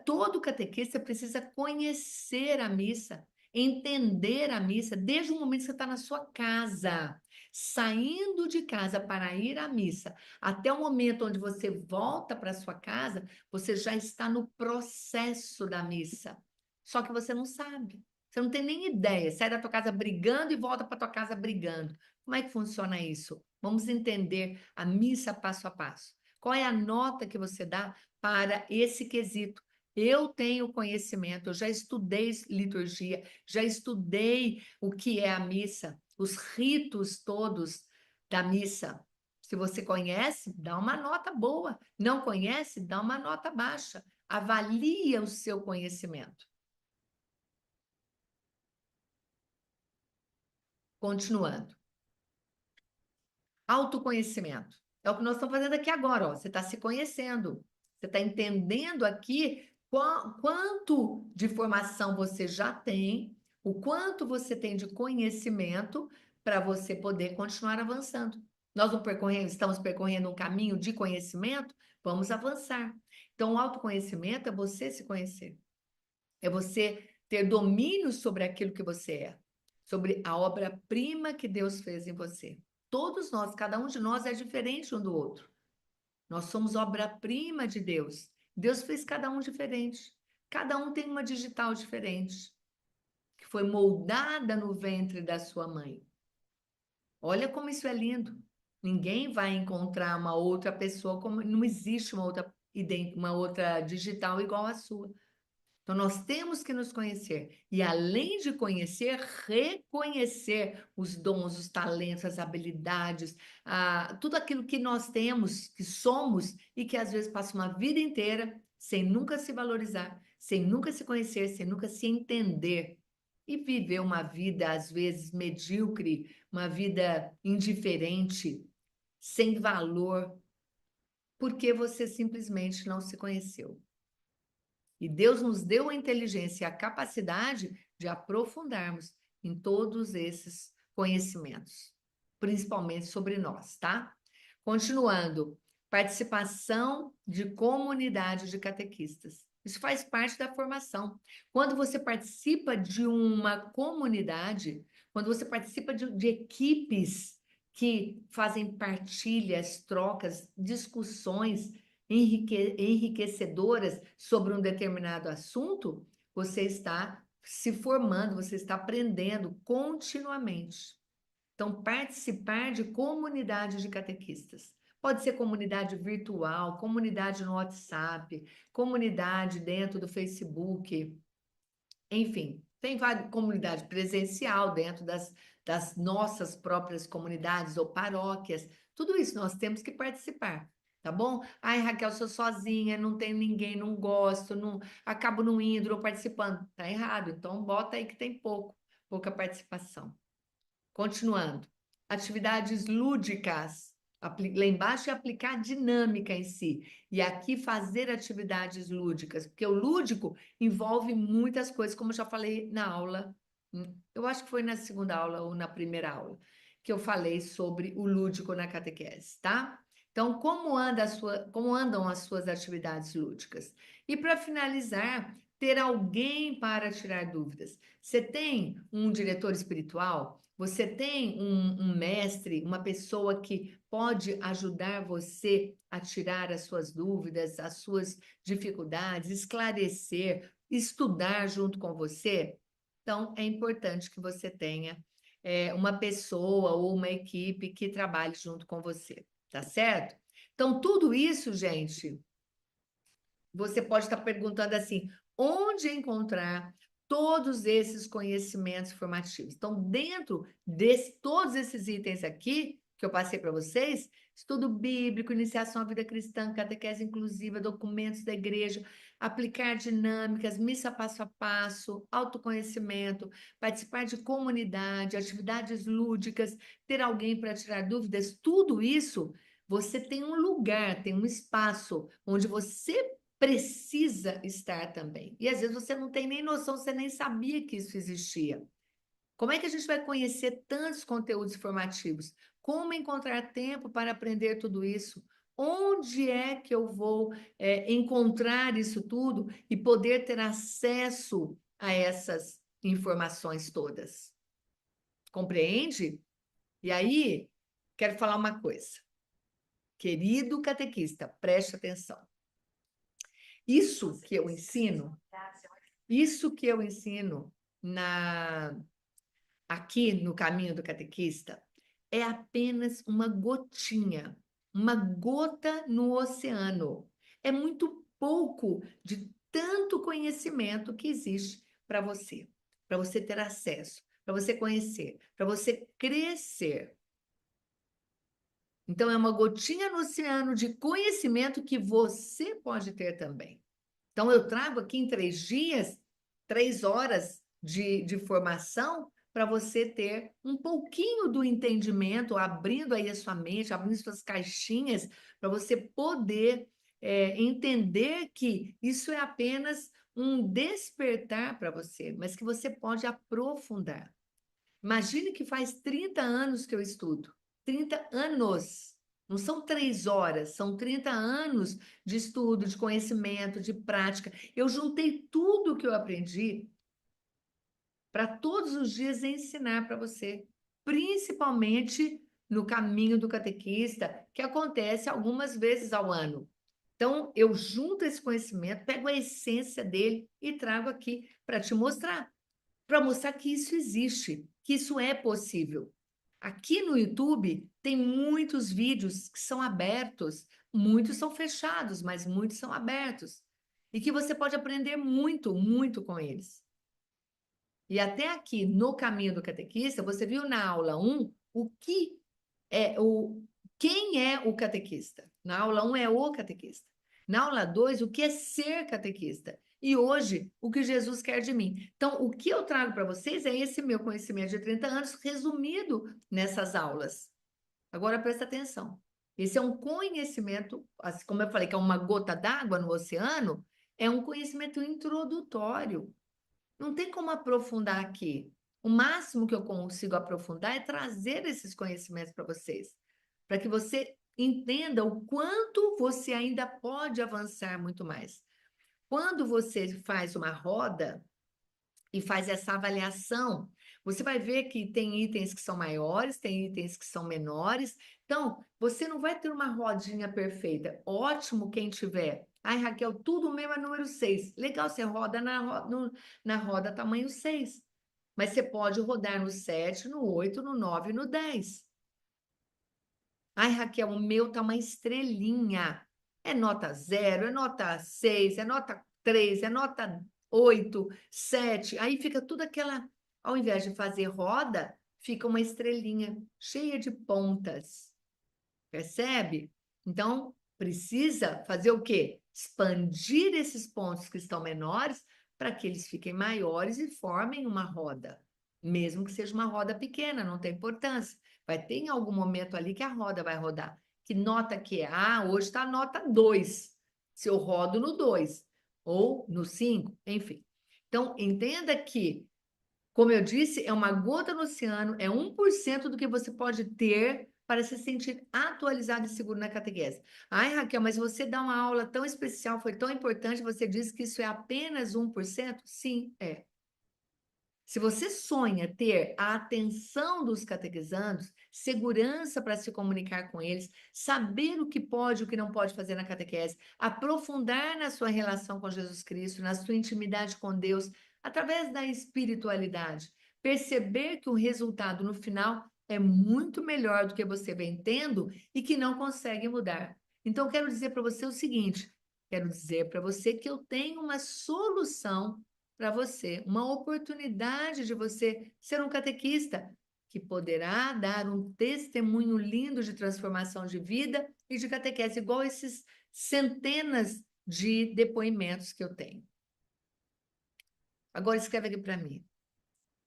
Todo catequista precisa conhecer a missa, entender a missa, desde o momento que você está na sua casa, saindo de casa para ir à missa, até o momento onde você volta para sua casa, você já está no processo da missa. Só que você não sabe, você não tem nem ideia. Sai da tua casa brigando e volta para tua casa brigando. Como é que funciona isso? Vamos entender a missa passo a passo. Qual é a nota que você dá para esse quesito? Eu tenho conhecimento, eu já estudei liturgia, já estudei o que é a missa, os ritos todos da missa. Se você conhece, dá uma nota boa. Não conhece, dá uma nota baixa. Avalia o seu conhecimento. Continuando. Autoconhecimento. É o que nós estamos fazendo aqui agora, ó. Você está se conhecendo. Você está entendendo aqui quanto de formação você já tem, o quanto você tem de conhecimento para você poder continuar avançando. Nós não estamos percorrendo um caminho de conhecimento, vamos avançar. Então, o autoconhecimento é você se conhecer. É você ter domínio sobre aquilo que você é, sobre a obra-prima que Deus fez em você. Todos nós, cada um de nós é diferente um do outro. Nós somos obra-prima de Deus. Deus fez cada um diferente. Cada um tem uma digital diferente, que foi moldada no ventre da sua mãe. Olha como isso é lindo. Ninguém vai encontrar uma outra pessoa, como não existe uma outra digital igual à sua. Então, nós temos que nos conhecer. E, além de conhecer, reconhecer os dons, os talentos, as habilidades, tudo aquilo que nós temos, que somos, e que às vezes passa uma vida inteira sem nunca se valorizar, sem nunca se conhecer, sem nunca se entender. E viver uma vida, às vezes, medíocre, uma vida indiferente, sem valor, porque você simplesmente não se conheceu. E Deus nos deu a inteligência e a capacidade de aprofundarmos em todos esses conhecimentos, principalmente sobre nós, tá? Continuando, participação de comunidade de catequistas. Isso faz parte da formação. Quando você participa de uma comunidade, quando você participa de equipes que fazem partilhas, trocas, discussões enriquecedoras sobre um determinado assunto, você está se formando, você está aprendendo continuamente. Então, participar de comunidade de catequistas. Pode ser comunidade virtual, comunidade no WhatsApp, comunidade dentro do Facebook, enfim, tem várias comunidades presencial dentro das nossas próprias comunidades ou paróquias. Tudo isso nós temos que participar. Tá bom? Ai, Raquel, sou sozinha, não tenho ninguém, não gosto, acabo não indo, não participando. Tá errado, então bota aí que tem pouca participação. Continuando. Atividades lúdicas. Lá embaixo é aplicar dinâmica em si. E aqui fazer atividades lúdicas, porque o lúdico envolve muitas coisas, como eu já falei na aula. Eu acho que foi na segunda aula ou na primeira aula que eu falei sobre o lúdico na catequese, tá? Então, como andam as suas atividades lúdicas? E para finalizar, ter alguém para tirar dúvidas. Você tem um diretor espiritual? Você tem um mestre, uma pessoa que pode ajudar você a tirar as suas dúvidas, as suas dificuldades, esclarecer, estudar junto com você, então é importante que você tenha uma pessoa ou uma equipe que trabalhe junto com você, tá certo? Então, tudo isso, gente, você pode estar perguntando assim, onde encontrar todos esses conhecimentos formativos? Então, dentro de todos esses itens aqui, que eu passei para vocês, estudo bíblico, iniciação à vida cristã, catequese inclusiva, documentos da igreja, aplicar dinâmicas, missa passo a passo, autoconhecimento, participar de comunidade, atividades lúdicas, ter alguém para tirar dúvidas, tudo isso, você tem um lugar, tem um espaço onde você precisa estar também. E às vezes você não tem nem noção, você nem sabia que isso existia. Como é que a gente vai conhecer tantos conteúdos formativos? Como encontrar tempo para aprender tudo isso? Onde é que eu vou encontrar isso tudo e poder ter acesso a essas informações todas? Compreende? E aí, quero falar uma coisa. Querido catequista, preste atenção. Isso que eu ensino aqui no Caminho do Catequista é apenas uma gotinha, uma gota no oceano. É muito pouco de tanto conhecimento que existe para você ter acesso, para você conhecer, para você crescer. Então, é uma gotinha no oceano de conhecimento que você pode ter também. Então, eu trago aqui em 3 dias, 3 horas de formação para você ter um pouquinho do entendimento, abrindo aí a sua mente, abrindo suas caixinhas, para você poder entender que isso é apenas um despertar para você, mas que você pode aprofundar. Imagine que faz 30 anos que eu estudo. 30 anos. Não são 3 horas, são 30 anos de estudo, de conhecimento, de prática. Eu juntei tudo que eu aprendi para todos os dias ensinar para você, principalmente no Caminho do Catequista, que acontece algumas vezes ao ano. Então, eu junto esse conhecimento, pego a essência dele e trago aqui para te mostrar, para mostrar que isso existe, que isso é possível. Aqui no YouTube tem muitos vídeos que são abertos, muitos são fechados, mas muitos são abertos. E que você pode aprender muito, muito com eles. E até aqui no Caminho do Catequista, você viu na aula 1 quem é o catequista. Na aula 1 é o catequista. Na aula 2, o que é ser catequista. E hoje, o que Jesus quer de mim. Então, o que eu trago para vocês é esse meu conhecimento de 30 anos resumido nessas aulas. Agora, presta atenção. Esse é um conhecimento, assim como eu falei, que é uma gota d'água no oceano, é um conhecimento introdutório. Não tem como aprofundar aqui. O máximo que eu consigo aprofundar é trazer esses conhecimentos para vocês, para que você entenda o quanto você ainda pode avançar muito mais. Quando você faz uma roda e faz essa avaliação, você vai ver que tem itens que são maiores, tem itens que são menores. Então, você não vai ter uma rodinha perfeita. Ótimo quem tiver. Ai, Raquel, tudo mesmo é número 6. Legal, você roda na roda tamanho 6. Mas você pode rodar no 7, no 8, no 9 e no 10. Ai, Raquel, o meu tá uma estrelinha. É nota 0, é nota 6, é nota 3, é nota 8, 7. Aí fica tudo aquela... Ao invés de fazer roda, fica uma estrelinha cheia de pontas. Percebe? Então, precisa fazer o quê? Expandir esses pontos que estão menores para que eles fiquem maiores e formem uma roda. Mesmo que seja uma roda pequena, não tem importância. Vai ter em algum momento ali que a roda vai rodar. Que nota que é? Ah, hoje está a nota 2. Se eu rodo no 2 ou no 5, enfim. Então, entenda que, como eu disse, é uma gota no oceano, é 1% do que você pode ter para se sentir atualizado e seguro na catequese. Ai, Raquel, mas você dá uma aula tão especial, foi tão importante, você disse que isso é apenas 1%? Sim, é. Se você sonha ter a atenção dos catequizandos, segurança para se comunicar com eles, saber o que pode e o que não pode fazer na catequese, aprofundar na sua relação com Jesus Cristo, na sua intimidade com Deus, através da espiritualidade, perceber que o resultado no final é muito melhor do que você vem tendo e que não consegue mudar. Então, quero dizer para você o seguinte, quero dizer para você que eu tenho uma solução para você, uma oportunidade de você ser um catequista que poderá dar um testemunho lindo de transformação de vida e de catequese, igual esses centenas de depoimentos que eu tenho. Agora escreve aqui para mim.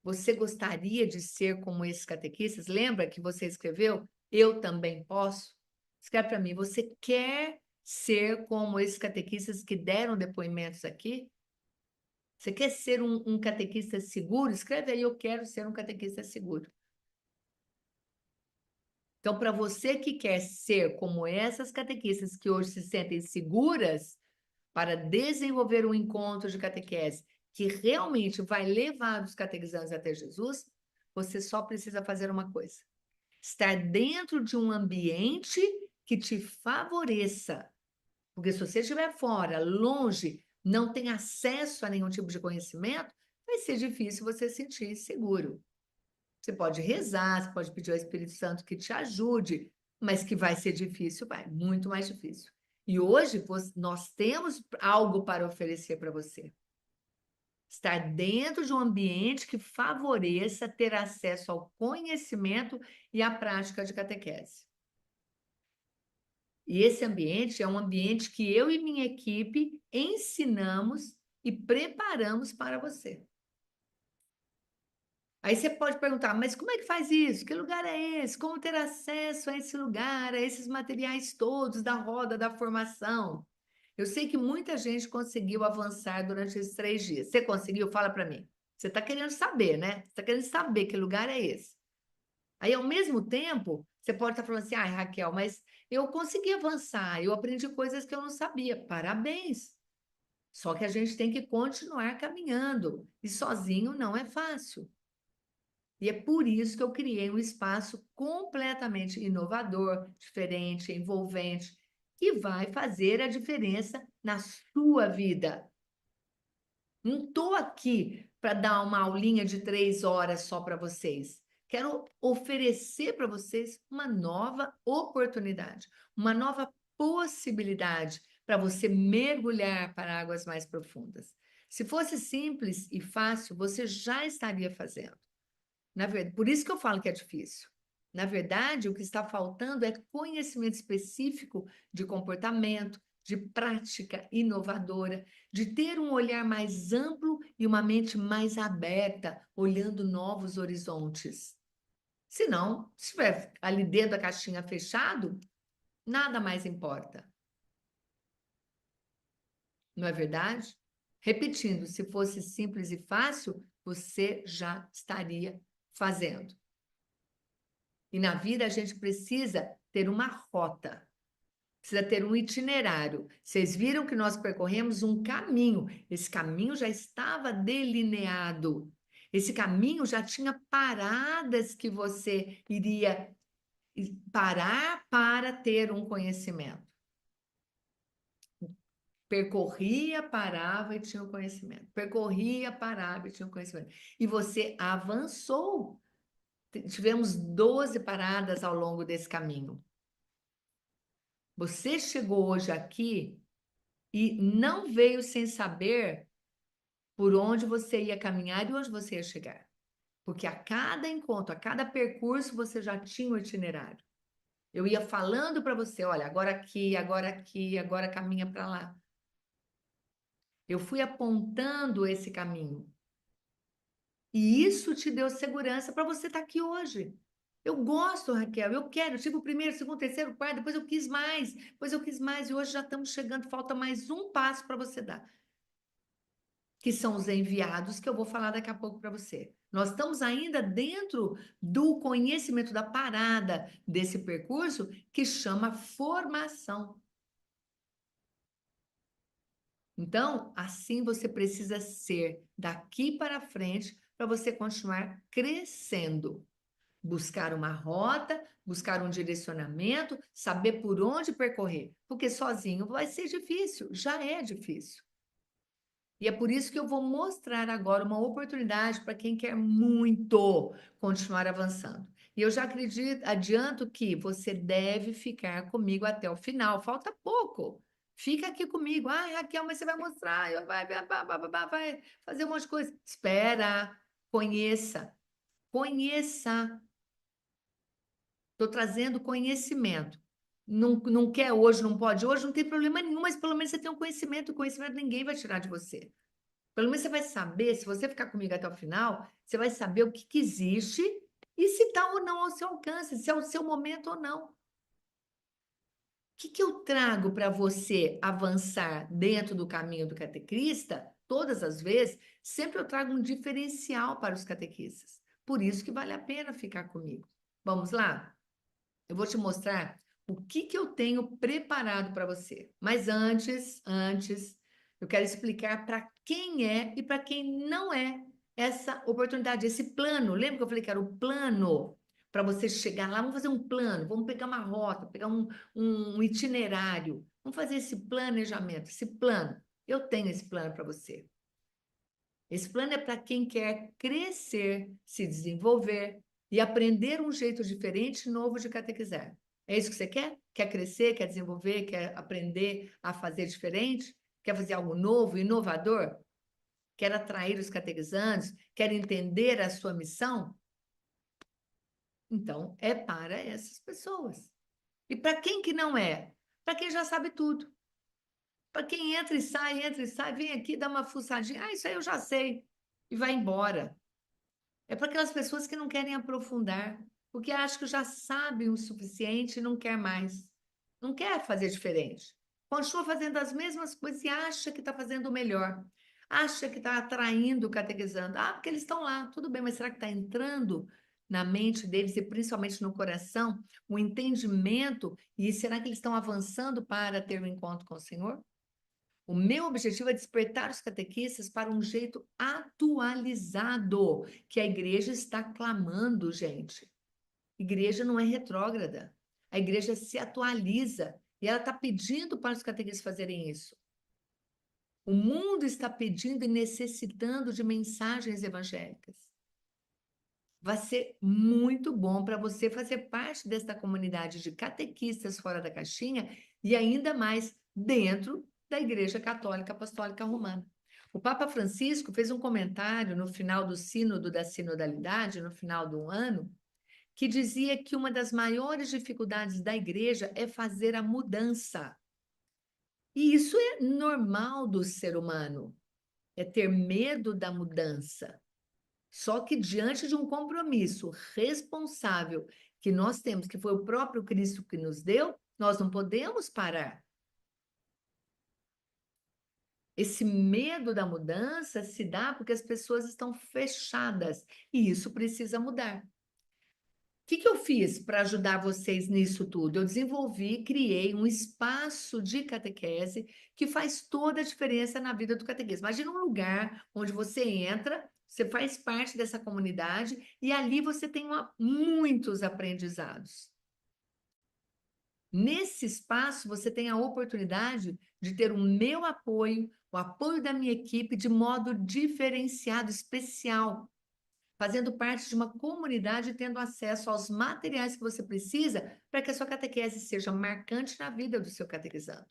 Você gostaria de ser como esses catequistas? Lembra que você escreveu? Eu também posso? Escreve para mim. Você quer ser como esses catequistas que deram depoimentos aqui? Você quer ser um catequista seguro? Escreve aí, eu quero ser um catequista seguro. Então, para você que quer ser como essas catequistas que hoje se sentem seguras para desenvolver um encontro de catequese que realmente vai levar os catequizandos até Jesus, você só precisa fazer uma coisa: estar dentro de um ambiente que te favoreça. Porque se você estiver fora, longe, não tem acesso a nenhum tipo de conhecimento, vai ser difícil você se sentir seguro. Você pode rezar, você pode pedir ao Espírito Santo que te ajude, mas que vai ser difícil, vai, muito mais difícil. E hoje nós temos algo para oferecer para você. Estar dentro de um ambiente que favoreça ter acesso ao conhecimento e à prática de catequese. E esse ambiente é um ambiente que eu e minha equipe ensinamos e preparamos para você. Aí você pode perguntar, mas como é que faz isso? Que lugar é esse? Como ter acesso a esse lugar, a esses materiais todos da roda da formação? Eu sei que muita gente conseguiu avançar durante esses 3 dias. Você conseguiu? Fala para mim. Você está querendo saber, né? Você está querendo saber que lugar é esse. Aí, ao mesmo tempo, você pode estar falando assim, Raquel, mas eu consegui avançar, eu aprendi coisas que eu não sabia. Parabéns! Só que a gente tem que continuar caminhando, e sozinho não é fácil. E é por isso que eu criei um espaço completamente inovador, diferente, envolvente, que vai fazer a diferença na sua vida. Não estou aqui para dar uma aulinha de 3 horas só para vocês. Quero oferecer para vocês uma nova oportunidade, uma nova possibilidade para você mergulhar para águas mais profundas. Se fosse simples e fácil, você já estaria fazendo. Por isso que eu falo que é difícil. Na verdade, o que está faltando é conhecimento específico de comportamento, de prática inovadora, de ter um olhar mais amplo e uma mente mais aberta, olhando novos horizontes. Se não, se estiver ali dentro da caixinha fechado, nada mais importa. Não é verdade? Repetindo, se fosse simples e fácil, você já estaria fazendo. E na vida a gente precisa ter uma rota, precisa ter um itinerário. Vocês viram que nós percorremos um caminho, esse caminho já estava delineado. Esse caminho já tinha paradas que você iria parar para ter um conhecimento. Percorria, parava e tinha o conhecimento. Percorria, parava e tinha o conhecimento. E você avançou. Tivemos 12 paradas ao longo desse caminho. Você chegou hoje aqui e não veio sem saber por onde você ia caminhar e onde você ia chegar. Porque a cada encontro, a cada percurso, você já tinha o itinerário. Eu ia falando para você, olha, agora aqui, agora caminha para lá. Eu fui apontando esse caminho. E isso te deu segurança para você estar aqui hoje. Eu gosto, Raquel, eu quero. Eu tive o primeiro, segundo, terceiro, quarto, depois eu quis mais, e hoje já estamos chegando, falta mais um passo para você dar. Que são os enviados, que eu vou falar daqui a pouco para você. Nós estamos ainda dentro do conhecimento da parada desse percurso que chama formação. Então, assim você precisa ser daqui para frente para você continuar crescendo. Buscar uma rota, buscar um direcionamento, saber por onde percorrer, porque sozinho vai ser difícil, já é difícil. E é por isso que eu vou mostrar agora uma oportunidade para quem quer muito continuar avançando. E eu já adianto que você deve ficar comigo até o final, falta pouco. Fica aqui comigo. Ah, Raquel, mas você vai mostrar, vai fazer um monte de coisa. Espera, conheça. Estou trazendo conhecimento. Não quer hoje, não pode hoje, não tem problema nenhum, mas pelo menos você tem um conhecimento, o conhecimento ninguém vai tirar de você. Pelo menos você vai saber, se você ficar comigo até o final, você vai saber o que existe e se está ou não ao seu alcance, se é o seu momento ou não. O que eu trago para você avançar dentro do caminho do catequista? Todas as vezes, sempre eu trago um diferencial para os catequistas. Por isso que vale a pena ficar comigo. Vamos lá? Eu vou te mostrar o que eu tenho preparado para você. Mas antes, eu quero explicar para quem é e para quem não é essa oportunidade, esse plano. Lembra que eu falei que era o plano para você chegar lá? Vamos fazer um plano, vamos pegar uma rota, pegar um itinerário. Vamos fazer esse planejamento, esse plano. Eu tenho esse plano para você. Esse plano é para quem quer crescer, se desenvolver e aprender um jeito diferente e novo de catequizar. É isso que você quer? Quer crescer, quer desenvolver, quer aprender a fazer diferente? Quer fazer algo novo, inovador? Quer atrair os catequizandos? Quer entender a sua missão? Então, é para essas pessoas. E para quem que não é? Para quem já sabe tudo. Para quem entra e sai, vem aqui, dá uma fuçadinha. Ah, isso aí eu já sei. E vai embora. É para aquelas pessoas que não querem aprofundar, porque acham que já sabem o suficiente e não quer mais. Não quer fazer diferente. Continua fazendo as mesmas coisas e acha que está fazendo o melhor. Acha que está atraindo, catequizando. Ah, porque eles estão lá. Tudo bem, mas será que está entrando na mente deles e principalmente no coração o entendimento? E será que eles estão avançando para ter um encontro com o Senhor? O meu objetivo é despertar os catequistas para um jeito atualizado, que a igreja está clamando, gente. Igreja não é retrógrada. A igreja se atualiza e ela está pedindo para os catequistas fazerem isso. O mundo está pedindo e necessitando de mensagens evangélicas. Vai ser muito bom para você fazer parte desta comunidade de catequistas fora da caixinha e ainda mais dentro da Igreja Católica Apostólica Romana. O Papa Francisco fez um comentário no final do Sínodo da Sinodalidade, no final do ano, que dizia que uma das maiores dificuldades da igreja é fazer a mudança. E isso é normal do ser humano, é ter medo da mudança. Só que diante de um compromisso responsável que nós temos, que foi o próprio Cristo que nos deu, nós não podemos parar. Esse medo da mudança se dá porque as pessoas estão fechadas e isso precisa mudar. O que eu fiz para ajudar vocês nisso tudo? Eu desenvolvi, criei um espaço de catequese que faz toda a diferença na vida do catequista. Imagina um lugar onde você entra, você faz parte dessa comunidade e ali você tem muitos aprendizados. Nesse espaço, você tem a oportunidade de ter o meu apoio, o apoio da minha equipe de modo diferenciado, especial, fazendo parte de uma comunidade e tendo acesso aos materiais que você precisa para que a sua catequese seja marcante na vida do seu catequizando.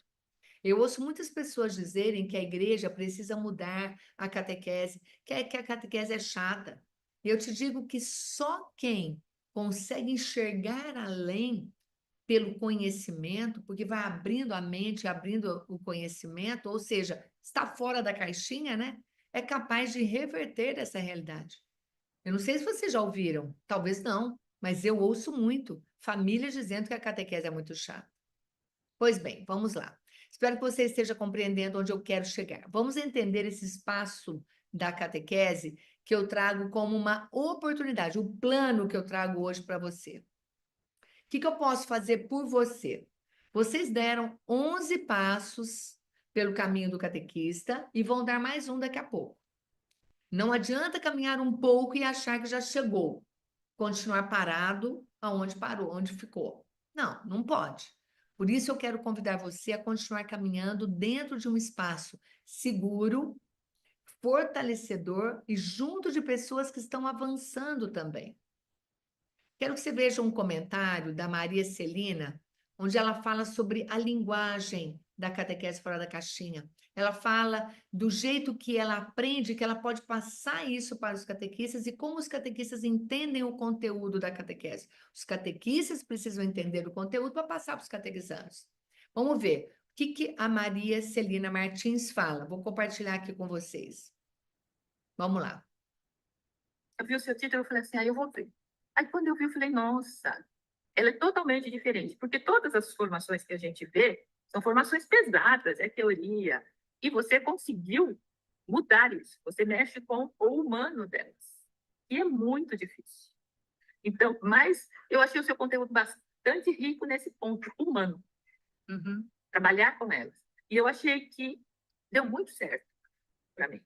Eu ouço muitas pessoas dizerem que a igreja precisa mudar a catequese, que a catequese é chata. E eu te digo que só quem consegue enxergar além pelo conhecimento, porque vai abrindo a mente, abrindo o conhecimento, ou seja, está fora da caixinha, né? É capaz de reverter essa realidade. Eu não sei se vocês já ouviram, talvez não, mas eu ouço muito famílias dizendo que a catequese é muito chata. Pois bem, vamos lá. Espero que você esteja compreendendo onde eu quero chegar. Vamos entender esse espaço da catequese que eu trago como uma oportunidade, o plano que eu trago hoje para você. O que eu posso fazer por você? Vocês deram 11 passos pelo caminho do catequista e vão dar mais um daqui a pouco. Não adianta caminhar um pouco e achar que já chegou. Continuar parado aonde parou, onde ficou. Não, não pode. Por isso eu quero convidar você a continuar caminhando dentro de um espaço seguro, fortalecedor e junto de pessoas que estão avançando também. Quero que você veja um comentário da Maria Celina, onde ela fala sobre a linguagem da catequese fora da caixinha. Ela fala do jeito que ela aprende, que ela pode passar isso para os catequistas e como os catequistas entendem o conteúdo da catequese. Os catequistas precisam entender o conteúdo para passar para os catequizandos. Vamos ver o que a Maria Celina Martins fala. Vou compartilhar aqui com vocês. Vamos lá. Eu vi o seu título, eu falei assim, eu vou ver. Aí quando eu vi, eu falei, nossa, ela é totalmente diferente, porque todas as formações que a gente vê são formações pesadas, é teoria, e você conseguiu mudar isso, você mexe com o humano delas, e é muito difícil. Então, mas eu achei o seu conteúdo bastante rico nesse ponto humano, trabalhar com elas. E eu achei que deu muito certo para mim.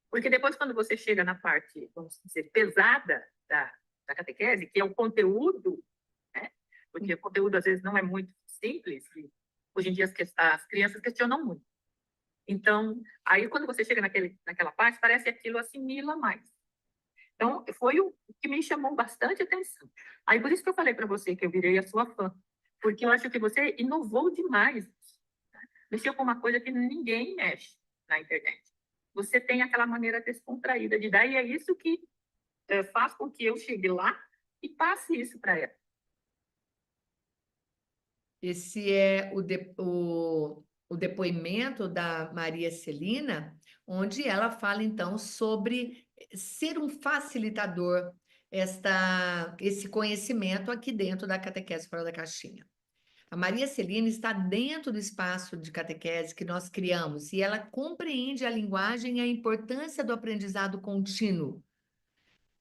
Porque depois, quando você chega na parte, vamos dizer, pesada da catequese, que é o conteúdo, né? Porque o conteúdo, às vezes, não é muito simples, e hoje em dia as crianças questionam muito. Então, aí, quando você chega naquela parte, parece que aquilo assimila mais. Então, foi o que me chamou bastante atenção. Aí, por isso que eu falei para você que eu virei a sua fã, porque eu acho que você inovou demais. Mexeu com uma coisa que ninguém mexe na internet. Você tem aquela maneira descontraída de dar, e é isso que faz com que eu chegue lá e passe isso para ela. Esse é o depoimento da Maria Celina, onde ela fala, então, sobre ser um facilitador, esse conhecimento aqui dentro da catequese fora da caixinha. A Maria Celina está dentro do espaço de catequese que nós criamos e ela compreende a linguagem e a importância do aprendizado contínuo.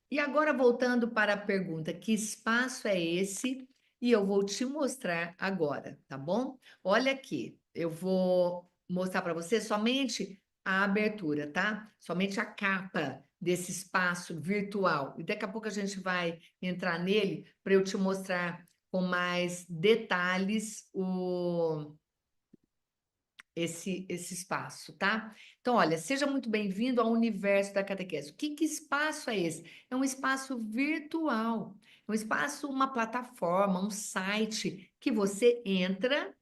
E agora, voltando para a pergunta, que espaço é esse? E eu vou te mostrar agora, tá bom? Olha aqui, eu vou mostrar para você somente a abertura, tá? Somente a capa desse espaço virtual. E daqui a pouco a gente vai entrar nele para eu te mostrar com mais detalhes esse espaço, tá? Então, olha, seja muito bem-vindo ao universo da catequese. Que espaço é esse? É um espaço virtual, é um espaço, uma plataforma, um site que você entra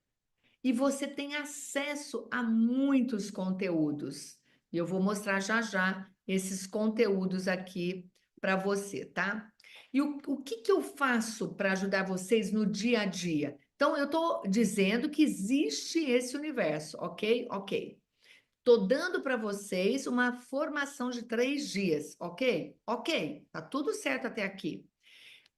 e você tem acesso a muitos conteúdos. E eu vou mostrar já já esses conteúdos aqui para você, tá? E o que eu faço para ajudar vocês no dia a dia? Então, eu estou dizendo que existe esse universo, ok? Ok. Estou dando para vocês uma formação de 3 dias, ok? Ok, tá tudo certo até aqui.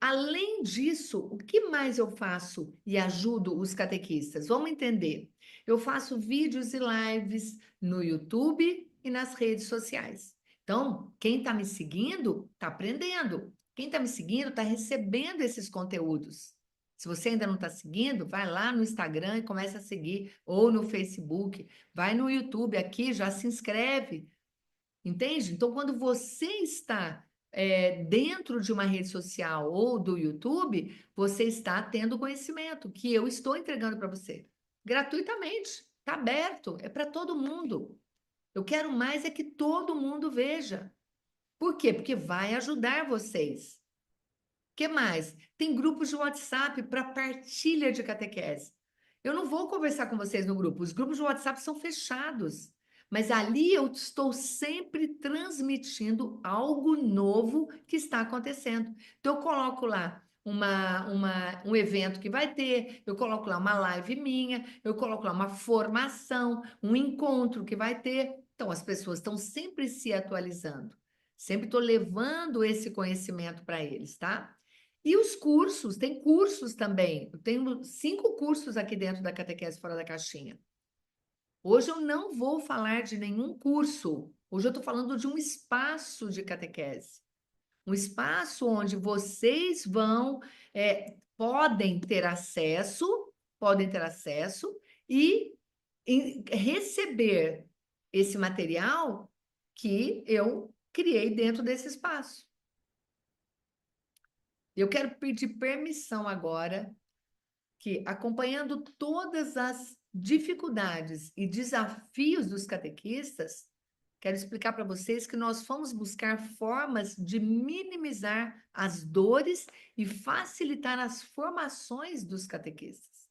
Além disso, o que mais eu faço e ajudo os catequistas? Vamos entender. Eu faço vídeos e lives no YouTube e nas redes sociais. Então, quem está me seguindo está aprendendo. Quem está me seguindo está recebendo esses conteúdos. Se você ainda não está seguindo, vai lá no Instagram e começa a seguir, ou no Facebook, vai no YouTube aqui, já se inscreve. Entende? Então, quando você está dentro de uma rede social ou do YouTube, você está tendo conhecimento que eu estou entregando para você gratuitamente. Está aberto, é para todo mundo. Eu quero mais é que todo mundo veja. Por quê? Porque vai ajudar vocês. O que mais? Tem grupos de WhatsApp para partilha de catequese. Eu não vou conversar com vocês no grupo. Os grupos de WhatsApp são fechados. Mas ali eu estou sempre transmitindo algo novo que está acontecendo. Então, eu coloco lá um evento que vai ter, eu coloco lá uma live minha, eu coloco lá uma formação, um encontro que vai ter. Então, as pessoas estão sempre se atualizando. Sempre estou levando esse conhecimento para eles, tá? E os cursos, tem cursos também. Eu tenho 5 cursos aqui dentro da Catequese Fora da Caixinha. Hoje eu não vou falar de nenhum curso. Hoje eu estou falando de um espaço de catequese. Um espaço onde vocês podem ter acesso e receber esse material que eu criei dentro desse espaço. Eu quero pedir permissão agora que, acompanhando todas as dificuldades e desafios dos catequistas, quero explicar para vocês que nós fomos buscar formas de minimizar as dores e facilitar as formações dos catequistas.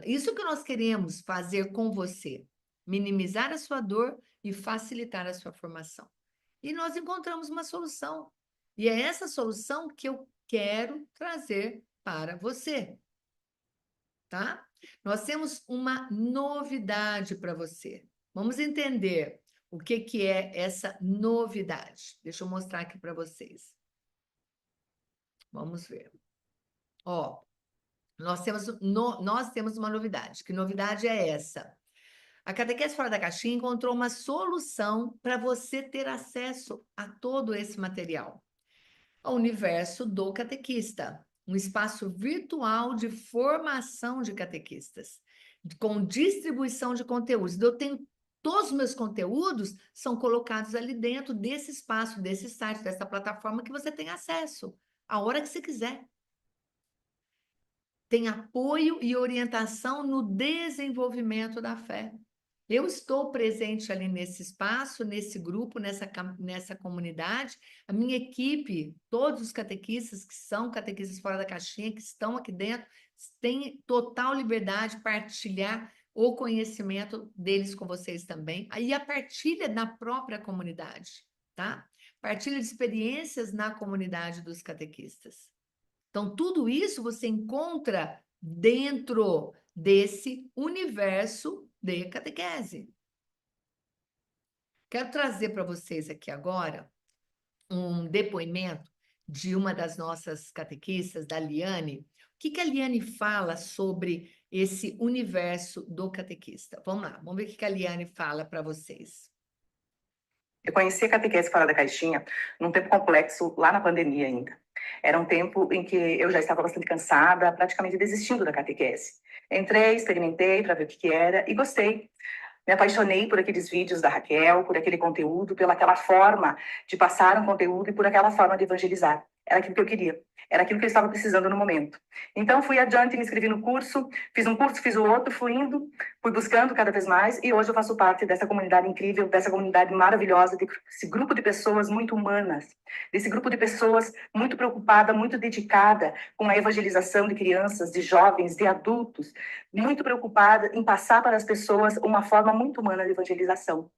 Isso que nós queremos fazer com você, minimizar a sua dor e facilitar a sua formação. E nós encontramos uma solução. E é essa solução que eu quero trazer para você. Tá? Nós temos uma novidade para você. Vamos entender o que é essa novidade. Deixa eu mostrar aqui para vocês. Vamos ver. Ó, nós temos uma novidade. Que novidade é essa? A Catequese Fora da Caixinha encontrou uma solução para você ter acesso a todo esse material. O Universo do Catequista, um espaço virtual de formação de catequistas, com distribuição de conteúdos. Eu tenho todos os meus conteúdos são colocados ali dentro desse espaço, desse site, dessa plataforma que você tem acesso a hora que você quiser. Tem apoio e orientação no desenvolvimento da fé. Eu estou presente ali nesse espaço, nesse grupo, nessa comunidade. A minha equipe, todos os catequistas que são catequistas fora da caixinha, que estão aqui dentro, têm total liberdade de partilhar o conhecimento deles com vocês também. Aí a partilha na própria comunidade, tá? Partilha de experiências na comunidade dos catequistas. Então, tudo isso você encontra dentro desse universo de catequese. Quero trazer para vocês aqui agora um depoimento de uma das nossas catequistas, da Liane. O que a Liane fala sobre esse universo do catequista? Vamos lá, vamos ver o que a Liane fala para vocês. Eu conheci a Catequese Fora da Caixinha num tempo complexo, lá na pandemia ainda. Era um tempo em que eu já estava bastante cansada, praticamente desistindo da catequese. Entrei, experimentei para ver o que era e gostei. Me apaixonei por aqueles vídeos da Raquel, por aquele conteúdo, pelaquela forma de passar um conteúdo e por aquela forma de evangelizar. Era aquilo que eu queria, era aquilo que eu estava precisando no momento. Então, fui adiante, me inscrevi no curso, fiz um curso, fiz o outro, fui indo, fui buscando cada vez mais, e hoje eu faço parte dessa comunidade incrível, dessa comunidade maravilhosa, desse grupo de pessoas muito humanas, desse grupo de pessoas muito preocupada, muito dedicada com a evangelização de crianças, de jovens, de adultos, muito preocupada em passar para as pessoas uma forma muito humana de evangelização.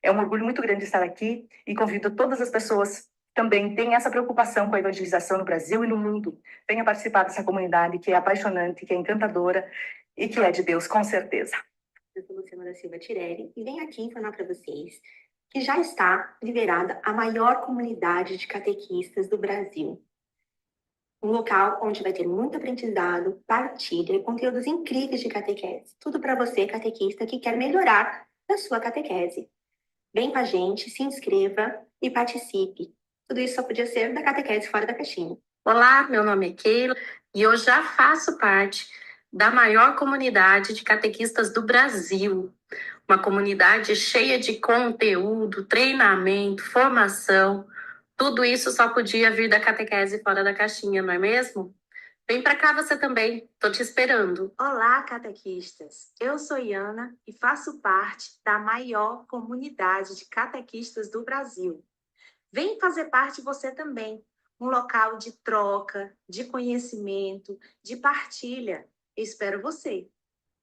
É um orgulho muito grande estar aqui e convido todas as pessoas também têm essa preocupação com a evangelização no Brasil e no mundo. Venha participar dessa comunidade que é apaixonante, que é encantadora e que é de Deus, com certeza. Eu sou Luciana da Silva Tirelli e venho aqui informar para vocês que já está liberada a maior comunidade de catequistas do Brasil. Um local onde vai ter muito aprendizado, partilha e conteúdos incríveis de catequese. Tudo para você, catequista, que quer melhorar a sua catequese. Vem com a gente, se inscreva e participe. Tudo isso só podia ser da Catequese Fora da Caixinha. Olá, meu nome é Keila e eu já faço parte da maior comunidade de catequistas do Brasil. Uma comunidade cheia de conteúdo, treinamento, formação. Tudo isso só podia vir da Catequese Fora da Caixinha, não é mesmo? Vem para cá você também, tô te esperando. Olá, catequistas. Eu sou Iana e faço parte da maior comunidade de catequistas do Brasil. Vem fazer parte você também, um local de troca, de conhecimento, de partilha. Eu espero você.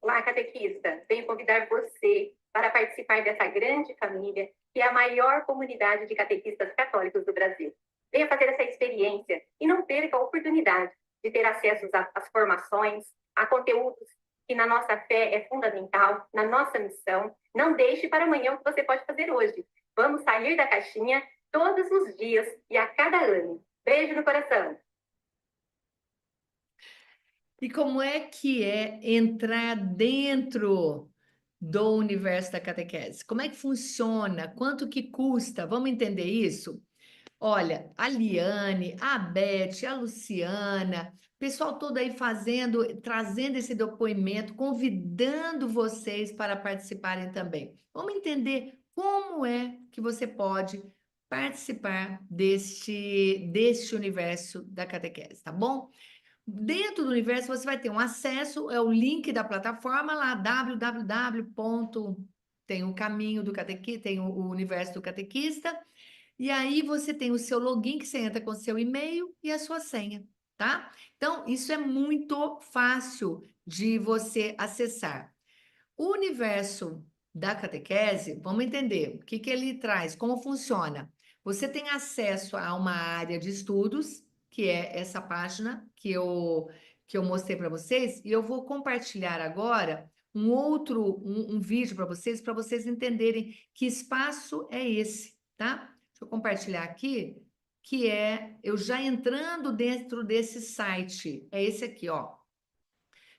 Olá, catequista. Venho convidar você para participar dessa grande família, que é a maior comunidade de catequistas católicos do Brasil. Venha fazer essa experiência e não perca a oportunidade de ter acesso às formações, a conteúdos que na nossa fé é fundamental, na nossa missão. Não deixe para amanhã o que você pode fazer hoje. Vamos sair da caixinha todos os dias e a cada ano. Beijo no coração. E como é que é entrar dentro do universo da catequese? Como é que funciona? Quanto que custa? Vamos entender isso? Olha, a Liane, a Beth, a Luciana, o pessoal todo aí trazendo esse depoimento, convidando vocês para participarem também. Vamos entender como é que você pode participar deste universo da catequese, tá bom? Dentro do universo você vai ter um acesso, é o link da plataforma lá, tem o caminho do catequista, tem o universo do catequista, e aí você tem o seu login, que você entra com o seu e-mail e a sua senha, tá? Então, isso é muito fácil de você acessar. O universo da catequese, vamos entender o que ele traz, como funciona. Você tem acesso a uma área de estudos, que é essa página que eu mostrei para vocês, e eu vou compartilhar agora um vídeo para vocês entenderem que espaço é esse, tá? Deixa eu compartilhar aqui, que é eu já entrando dentro desse site, é esse aqui, ó.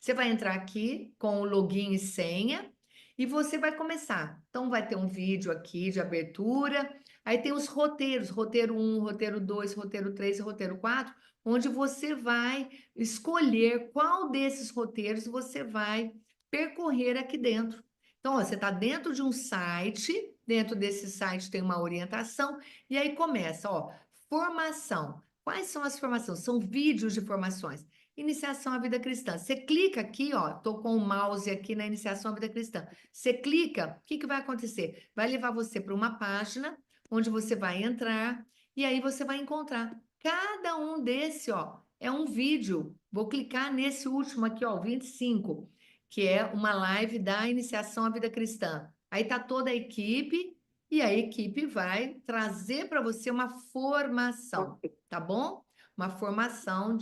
Você vai entrar aqui com o login e senha e você vai começar. Então, vai ter um vídeo aqui de abertura, aí tem os roteiros, roteiro 1, roteiro 2, roteiro 3 e roteiro 4, onde você vai escolher qual desses roteiros você vai percorrer aqui dentro. Então, ó, você está dentro de um site, dentro desse site tem uma orientação, e aí começa, ó, formação. Quais são as formações? São vídeos de formações. Iniciação à vida cristã. Você clica aqui, ó, tô com o mouse aqui na iniciação à vida cristã. Você clica, o que vai acontecer? Vai levar você para uma página onde você vai entrar e aí você vai encontrar cada um desse, ó, é um vídeo. Vou clicar nesse último aqui, ó, 25, que é uma live da iniciação à vida cristã. Aí tá toda a equipe e a equipe vai trazer para você uma formação, tá bom? Uma formação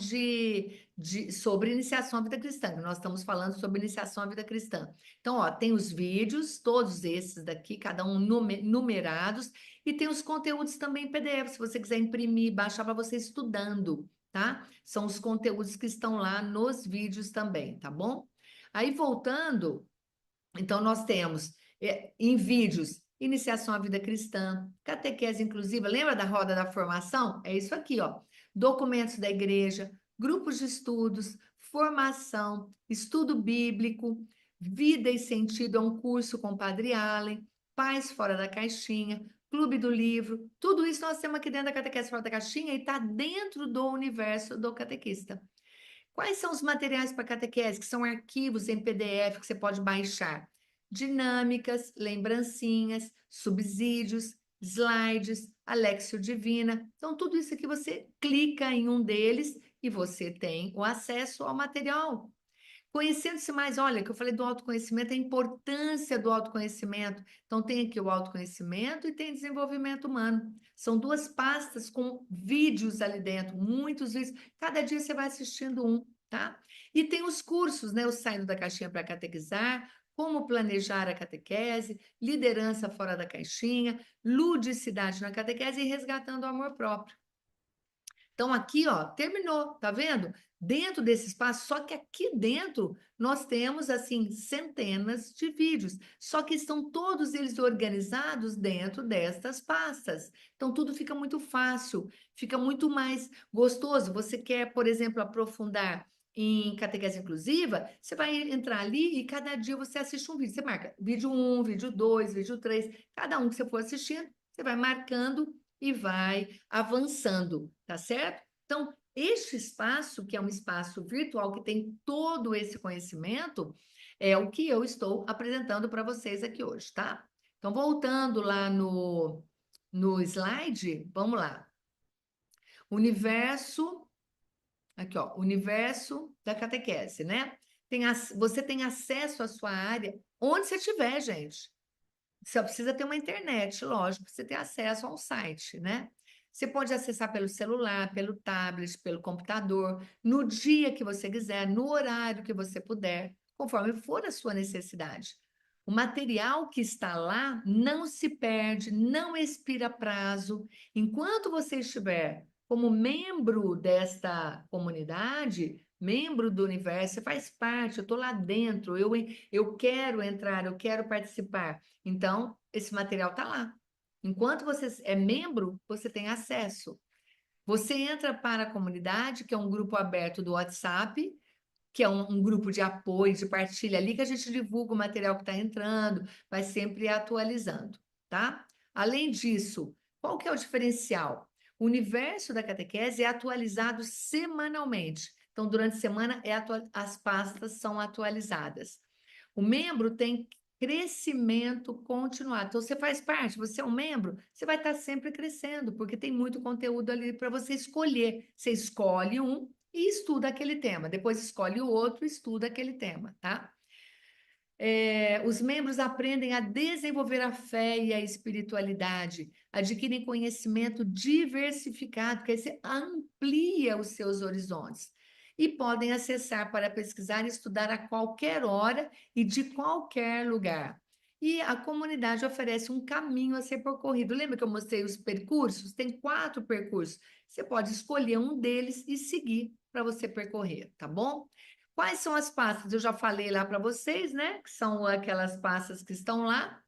sobre iniciação à vida cristã, que nós estamos falando sobre iniciação à vida cristã. Então, ó, tem os vídeos, todos esses daqui, cada um numerados, e tem os conteúdos também em PDF, se você quiser imprimir, baixar para você estudando, tá? São os conteúdos que estão lá nos vídeos também, tá bom? Aí, voltando, então, nós temos em vídeos, iniciação à vida cristã, catequese inclusiva, lembra da roda da formação? É isso aqui, ó. Documentos da igreja, grupos de estudos, formação, estudo bíblico, vida e sentido é um curso com o Padre Allen, Paz Fora da Caixinha, Clube do Livro, tudo isso nós temos aqui dentro da Catequese Fora da Caixinha e está dentro do universo do catequista. Quais são os materiais para catequese, que são arquivos em PDF que você pode baixar? Dinâmicas, lembrancinhas, subsídios, slides, Alexio Divina. Então, tudo isso aqui você clica em um deles e você tem o acesso ao material. Conhecendo-se mais, olha, que eu falei do autoconhecimento, a importância do autoconhecimento. Então, tem aqui o autoconhecimento e tem desenvolvimento humano. São duas pastas com vídeos ali dentro, muitos vídeos. Cada dia você vai assistindo um, tá? E tem os cursos, né? O Saindo da Caixinha para Catequizar, como planejar a catequese, liderança fora da caixinha, ludicidade na catequese e resgatando o amor próprio. Então, aqui, ó, terminou, tá vendo? Dentro desse espaço, só que aqui dentro nós temos, assim, centenas de vídeos, só que estão todos eles organizados dentro destas pastas. Então, tudo fica muito fácil, fica muito mais gostoso. Você quer, por exemplo, aprofundar em catequese inclusiva, você vai entrar ali e cada dia você assiste um vídeo. Você marca vídeo 1, vídeo 2, vídeo 3, cada um que você for assistindo, você vai marcando e vai avançando, tá certo? Então, este espaço, que é um espaço virtual que tem todo esse conhecimento, é o que eu estou apresentando para vocês aqui hoje, tá? Então, voltando lá no slide, vamos lá. Universo, aqui ó, universo da catequese, né? Você tem acesso à sua área onde você estiver, gente. Você precisa ter uma internet, lógico, para você ter acesso a um site, né? Você pode acessar pelo celular, pelo tablet, pelo computador, no dia que você quiser, no horário que você puder, conforme for a sua necessidade. O material que está lá não se perde, não expira prazo. Enquanto você estiver como membro desta comunidade, membro do universo, você faz parte, eu estou lá dentro, eu quero entrar, eu quero participar. Então, esse material está lá. Enquanto você é membro, você tem acesso. Você entra para a comunidade, que é um grupo aberto do WhatsApp, que é um grupo de apoio, de partilha ali, que a gente divulga o material que está entrando, vai sempre atualizando, tá? Além disso, Qual que é o diferencial? O universo da catequese é atualizado semanalmente. Então, durante a semana, as pastas são atualizadas. O membro tem crescimento continuado. Então, você faz parte, você é um membro, você vai estar sempre crescendo, porque tem muito conteúdo ali para você escolher. Você escolhe um e estuda aquele tema. Depois escolhe o outro e estuda aquele tema, tá? Os membros aprendem a desenvolver a fé e a espiritualidade, adquirem conhecimento diversificado, que aí você amplia os seus horizontes. E podem acessar para pesquisar e estudar a qualquer hora e de qualquer lugar. E a comunidade oferece um caminho a ser percorrido. Lembra que eu mostrei os percursos? Tem 4 percursos. Você pode escolher um deles e seguir para você percorrer, tá bom? Quais são as pastas? Eu já falei lá para vocês, né? Que são aquelas pastas que estão lá.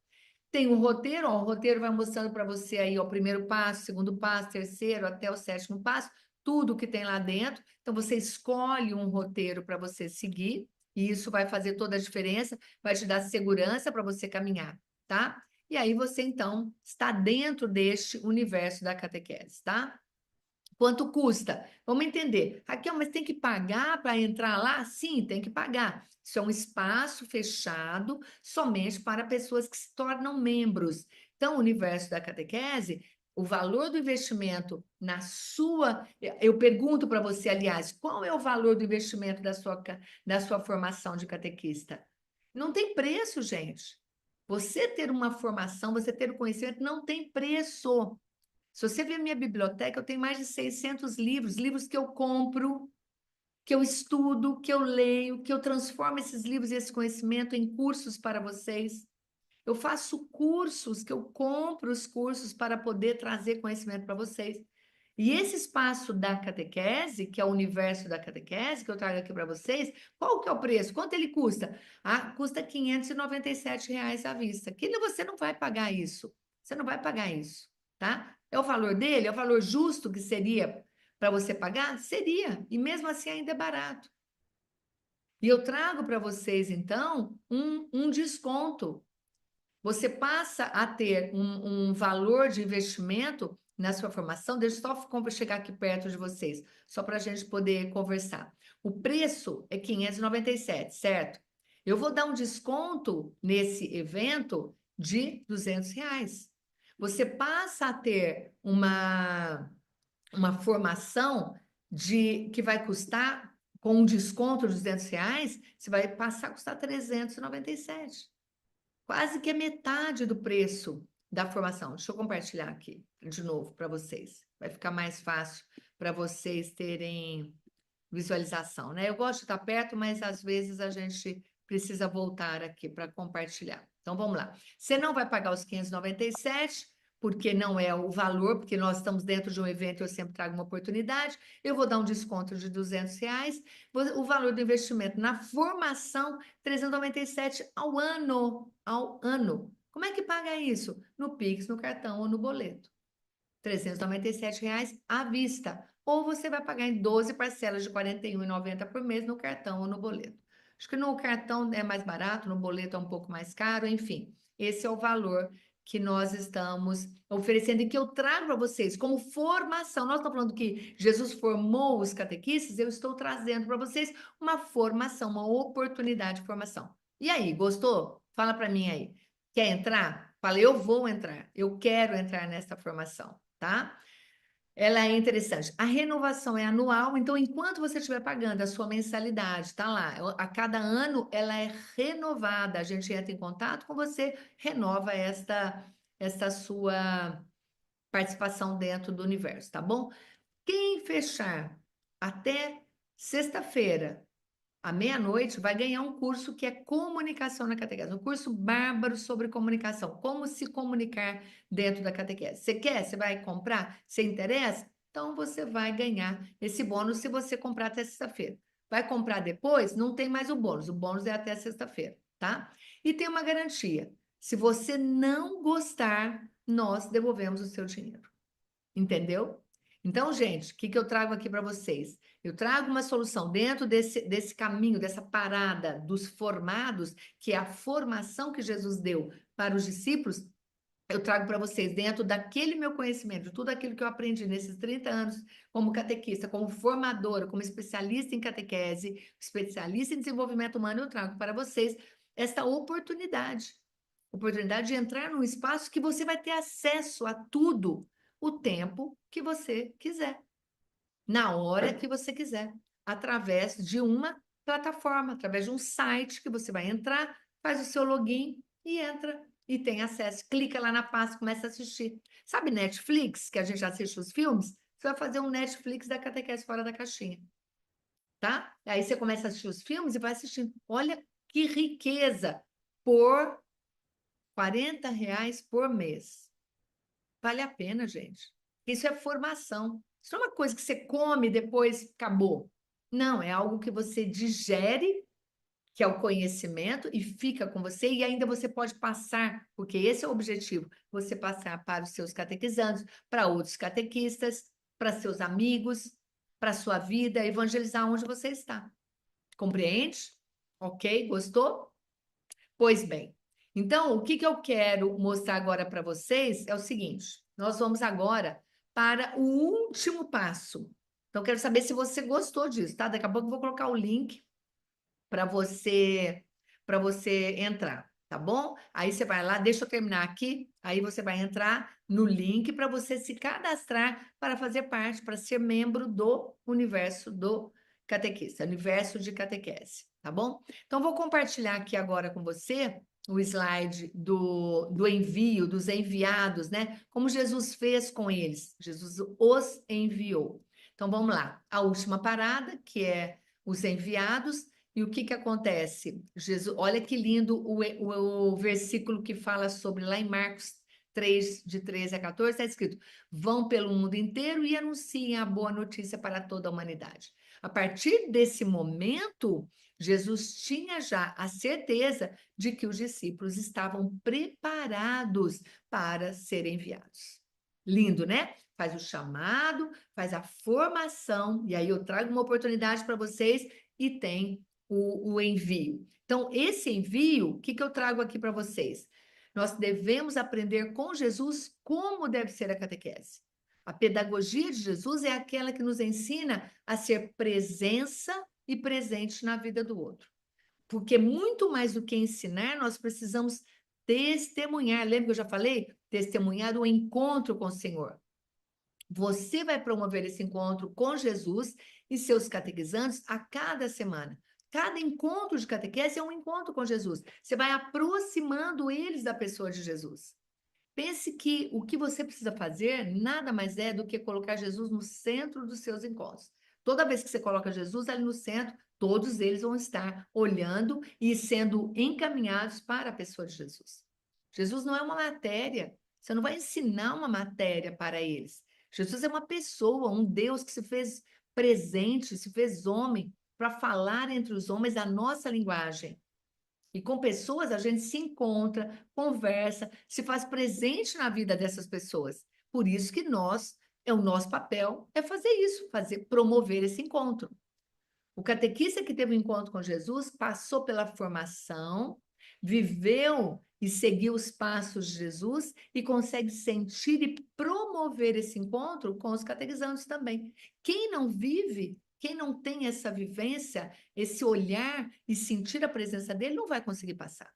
Tem o roteiro, ó, o roteiro vai mostrando para você aí ó, o primeiro passo, segundo passo, terceiro, até o 7º passo, tudo que tem lá dentro. Então, você escolhe um roteiro para você seguir, e isso vai fazer toda a diferença, vai te dar segurança para você caminhar, tá? E aí você, então, está dentro deste universo da catequese, tá? Quanto custa? Vamos entender. Raquel, mas tem que pagar para entrar lá? Sim, tem que pagar. Isso é um espaço fechado somente para pessoas que se tornam membros. Então, o universo da catequese, o valor do investimento na sua... Eu pergunto para você, aliás, qual é o valor do investimento da sua formação de catequista? Não tem preço, gente. Você ter uma formação, você ter o conhecimento, não tem preço. Se você ver minha biblioteca, eu tenho mais de 600 livros, livros que eu compro, que eu estudo, que eu leio, que eu transformo esses livros e esse conhecimento em cursos para vocês. Eu faço cursos, que eu compro os cursos para poder trazer conhecimento para vocês. E esse espaço da catequese, que é o universo da catequese, que eu trago aqui para vocês, qual que é o preço? Quanto ele custa? Custa R$ 597 à vista. Que você não vai pagar isso. Você não vai pagar isso, tá? É o valor dele? É o valor justo que seria para você pagar? Seria. E mesmo assim ainda é barato. E eu trago para vocês, então, um desconto. Você passa a ter um valor de investimento na sua formação. Deixa eu só chegar aqui perto de vocês, só para a gente poder conversar. O preço é 597, certo? Eu vou dar um desconto nesse evento de R$ 200. Você passa a ter uma formação que vai custar, com um desconto de R$ 200, você vai passar a custar 397. Quase que é metade do preço da formação. Deixa eu compartilhar aqui de novo para vocês. Vai ficar mais fácil para vocês terem visualização, né? Eu gosto de estar perto, mas às vezes a gente precisa voltar aqui para compartilhar. Então, vamos lá. Você não vai pagar os 597, porque não é o valor, porque nós estamos dentro de um evento, eu sempre trago uma oportunidade. Eu vou dar um desconto de R$ 200. O valor do investimento na formação, 397 ao ano. Ao ano. Como é que paga isso? No Pix, no cartão ou no boleto. R$ 397 à vista. Ou você vai pagar em 12 parcelas de R$ 41,90 por mês no cartão ou no boleto. Acho que no cartão é mais barato, no boleto é um pouco mais caro, enfim. Esse é o valor que nós estamos oferecendo e que eu trago para vocês como formação. Nós estamos falando que Jesus formou os catequistas, eu estou trazendo para vocês uma formação, uma oportunidade de formação. E aí, gostou? Fala para mim aí. Quer entrar? Fala, eu vou entrar, eu quero entrar nessa formação, tá? Ela é interessante. A renovação é anual, então enquanto você estiver pagando a sua mensalidade, tá lá, a cada ano ela é renovada. A gente entra em contato com você, renova esta sua participação dentro do universo, tá bom? Quem fechar até sexta-feira, à meia-noite, vai ganhar um curso que é comunicação na catequese, um curso bárbaro sobre comunicação, como se comunicar dentro da catequese. Você quer? Você vai comprar? Você interessa? Então, você vai ganhar esse bônus se você comprar até sexta-feira. Vai comprar depois? Não tem mais o bônus é até sexta-feira, tá? E tem uma garantia, se você não gostar, nós devolvemos o seu dinheiro, entendeu? Então, gente, o que eu trago aqui para vocês? Eu trago uma solução dentro desse caminho, dessa parada dos formados, que é a formação que Jesus deu para os discípulos. eu trago para vocês, dentro daquele meu conhecimento, de tudo aquilo que eu aprendi nesses 30 anos como catequista, como formadora, como especialista em catequese, especialista em desenvolvimento humano, eu trago para vocês esta oportunidade de entrar num espaço que você vai ter acesso a tudo o tempo que você quiser, na hora que você quiser, através de uma plataforma, através de um site que você vai entrar, faz o seu login e entra e tem acesso. Clica lá na pasta, começa a assistir. Sabe Netflix, que a gente assiste os filmes? Você vai fazer um Netflix da Catequese Fora da Caixinha, tá? Aí você começa a assistir os filmes e vai assistindo. Olha que riqueza! Por R$ 40 por mês. Vale a pena, gente. Isso é formação. Isso não é uma coisa que você come e depois acabou. Não, é algo que você digere, que é o conhecimento, e fica com você, e ainda você pode passar, porque esse é o objetivo, você passar para os seus catequizandos, para outros catequistas, para seus amigos, para a sua vida, evangelizar onde você está. Compreende? Ok? Gostou? Pois bem. Então, o que eu quero mostrar agora para vocês é o seguinte: nós vamos agora para o último passo. Então, quero saber se você gostou disso, tá? Daqui a pouco eu vou colocar o link para você entrar, tá bom? Aí você vai lá, deixa eu terminar aqui, aí você vai entrar no link para você se cadastrar para fazer parte, para ser membro do universo do catequista, universo de catequese, tá bom? Então, vou compartilhar aqui agora com você o slide do envio, dos enviados, né? Como Jesus fez com eles. Jesus os enviou. Então, vamos lá. A última parada, que é os enviados. E o que acontece? Jesus, olha que lindo o versículo que fala sobre, lá em Marcos 3, de 13 a 14, está escrito: vão pelo mundo inteiro e anunciem a boa notícia para toda a humanidade. A partir desse momento, Jesus tinha já a certeza de que os discípulos estavam preparados para serem enviados. Lindo, né? Faz o chamado, faz a formação, e aí eu trago uma oportunidade para vocês e tem o envio. Então, esse envio, o que eu trago aqui para vocês? Nós devemos aprender com Jesus como deve ser a catequese. A pedagogia de Jesus é aquela que nos ensina a ser presença e presente na vida do outro. Porque muito mais do que ensinar, nós precisamos testemunhar. Lembra que eu já falei? Testemunhar o encontro com o Senhor. Você vai promover esse encontro com Jesus e seus catequizandos a cada semana. Cada encontro de catequese é um encontro com Jesus. Você vai aproximando eles da pessoa de Jesus. Pense que o que você precisa fazer nada mais é do que colocar Jesus no centro dos seus encontros. Toda vez que você coloca Jesus ali no centro, todos eles vão estar olhando e sendo encaminhados para a pessoa de Jesus. Jesus não é uma matéria. Você não vai ensinar uma matéria para eles. Jesus é uma pessoa, um Deus que se fez presente, se fez homem, para falar entre os homens a nossa linguagem. E com pessoas a gente se encontra, conversa, se faz presente na vida dessas pessoas. Por isso que o nosso papel é fazer isso, promover esse encontro. O catequista que teve um encontro com Jesus passou pela formação, viveu e seguiu os passos de Jesus e consegue sentir e promover esse encontro com os catequizandos também. Quem não vive, quem não tem essa vivência, esse olhar e sentir a presença dele, não vai conseguir passar.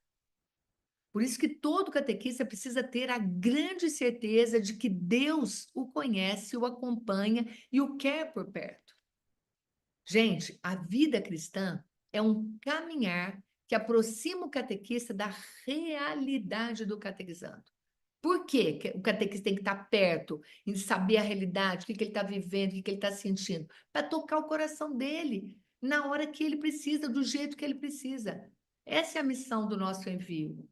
Por isso que todo catequista precisa ter a grande certeza de que Deus o conhece, o acompanha e o quer por perto. Gente, a vida cristã é um caminhar que aproxima o catequista da realidade do catequizando. Por quê? O catequista tem que estar perto, em saber a realidade, o que ele está vivendo, o que ele está sentindo, para tocar o coração dele na hora que ele precisa, do jeito que ele precisa. Essa é a missão do nosso envio.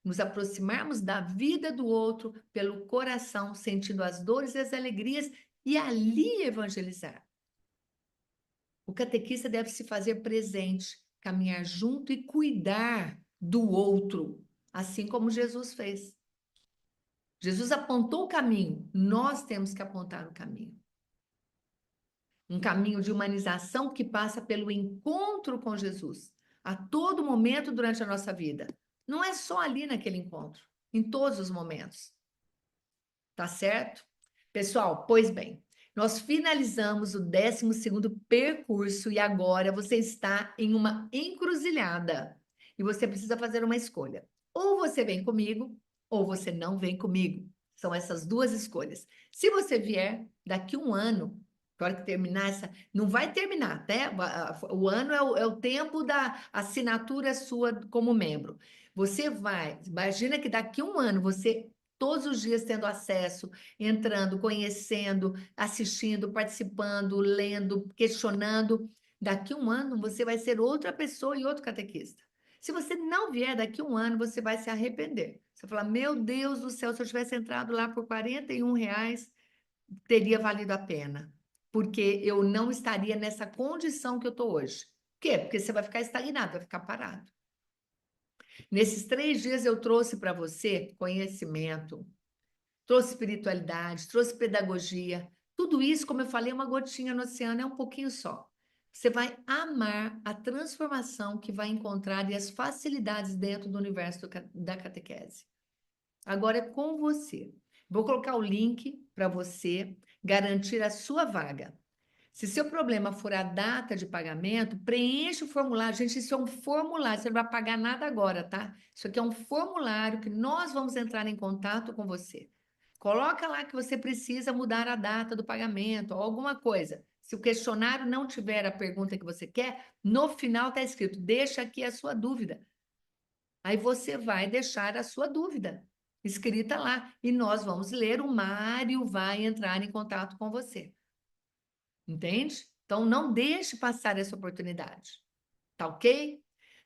Nos aproximarmos da vida do outro pelo coração, sentindo as dores e as alegrias, e ali evangelizar. O catequista deve se fazer presente, caminhar junto e cuidar do outro, assim como Jesus fez. Jesus apontou o caminho, nós temos que apontar o caminho. Um caminho de humanização que passa pelo encontro com Jesus, a todo momento durante a nossa vida. Não é só ali naquele encontro, em todos os momentos. Tá certo? Pessoal, pois bem, nós finalizamos o 12º percurso e agora você está em uma encruzilhada e você precisa fazer uma escolha. Ou você vem comigo, ou você não vem comigo. São essas duas escolhas. Se você vier daqui 1 ano, na hora que terminar essa... Não vai terminar, né? O ano é o tempo da assinatura sua como membro. Você vai... Imagina que daqui 1 ano você... Todos os dias tendo acesso, entrando, conhecendo, assistindo, participando, lendo, questionando. Daqui 1 ano, você vai ser outra pessoa e outro catequista. Se você não vier daqui 1 ano, você vai se arrepender. Você vai falar, meu Deus do céu, se eu tivesse entrado lá por R$ 41, teria valido a pena. Porque eu não estaria nessa condição que eu estou hoje. Por quê? Porque você vai ficar estagnado, vai ficar parado. Nesses 3 dias eu trouxe para você conhecimento, trouxe espiritualidade, trouxe pedagogia. Tudo isso, como eu falei, é uma gotinha no oceano, é um pouquinho só. Você vai amar a transformação que vai encontrar e as facilidades dentro do universo da catequese. Agora é com você. Vou colocar o link para você garantir a sua vaga. Se seu problema for a data de pagamento, preencha o formulário. Gente, isso é um formulário, você não vai pagar nada agora, tá? Isso aqui é um formulário que nós vamos entrar em contato com você. Coloca lá que você precisa mudar a data do pagamento ou alguma coisa. Se o questionário não tiver a pergunta que você quer, no final está escrito, deixa aqui a sua dúvida. Aí você vai deixar a sua dúvida escrita lá e nós vamos ler, o Mário vai entrar em contato com você. Entende? Então, não deixe passar essa oportunidade. Tá ok?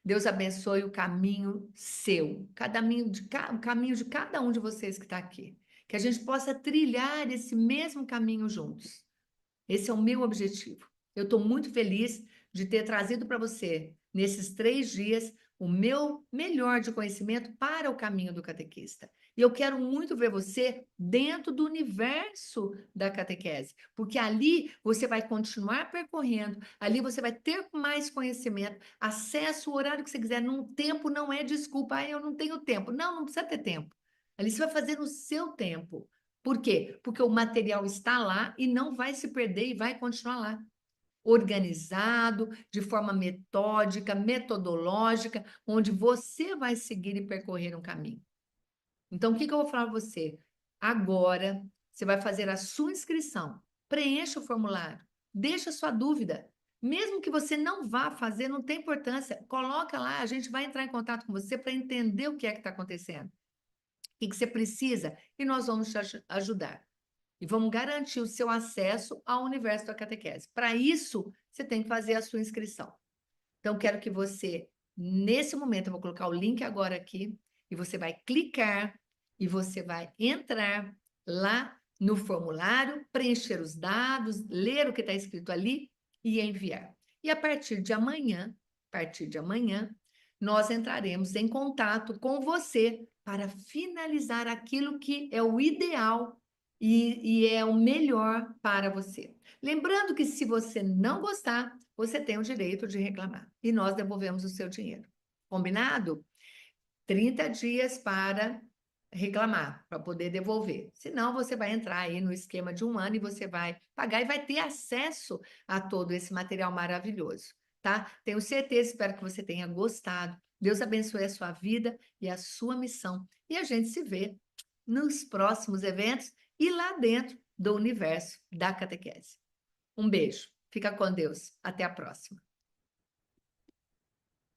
Deus abençoe o caminho seu, o caminho de cada um de vocês que está aqui. Que a gente possa trilhar esse mesmo caminho juntos. Esse é o meu objetivo. Eu estou muito feliz de ter trazido para você, nesses 3 dias, o meu melhor de conhecimento para o caminho do catequista. E eu quero muito ver você dentro do universo da catequese, porque ali você vai continuar percorrendo, ali você vai ter mais conhecimento, acesso ao horário que você quiser. No tempo não é desculpa, eu não tenho tempo. Não, não precisa ter tempo. Ali você vai fazer no seu tempo. Por quê? Porque o material está lá e não vai se perder e vai continuar lá. Organizado, de forma metódica, metodológica, onde você vai seguir e percorrer um caminho. Então, o que eu vou falar para você? Agora, você vai fazer a sua inscrição. Preencha o formulário. Deixa a sua dúvida. Mesmo que você não vá fazer, não tem importância. Coloca lá, a gente vai entrar em contato com você para entender o que é que está acontecendo. O que você precisa? E nós vamos te ajudar. E vamos garantir o seu acesso ao universo da catequese. Para isso, você tem que fazer a sua inscrição. Então, quero que você, nesse momento, eu vou colocar o link agora aqui, e você vai clicar, e você vai entrar lá no formulário, preencher os dados, ler o que está escrito ali e enviar. E a partir de amanhã, nós entraremos em contato com você para finalizar aquilo que é o ideal e é o melhor para você. Lembrando que se você não gostar, você tem o direito de reclamar e nós devolvemos o seu dinheiro. Combinado? 30 dias para reclamar, para poder devolver. Senão, você vai entrar aí no esquema de 1 ano e você vai pagar e vai ter acesso a todo esse material maravilhoso, tá? Tenho certeza, espero que você tenha gostado. Deus abençoe a sua vida e a sua missão. E a gente se vê nos próximos eventos e lá dentro do universo da catequese. Um beijo. Fica com Deus. Até a próxima.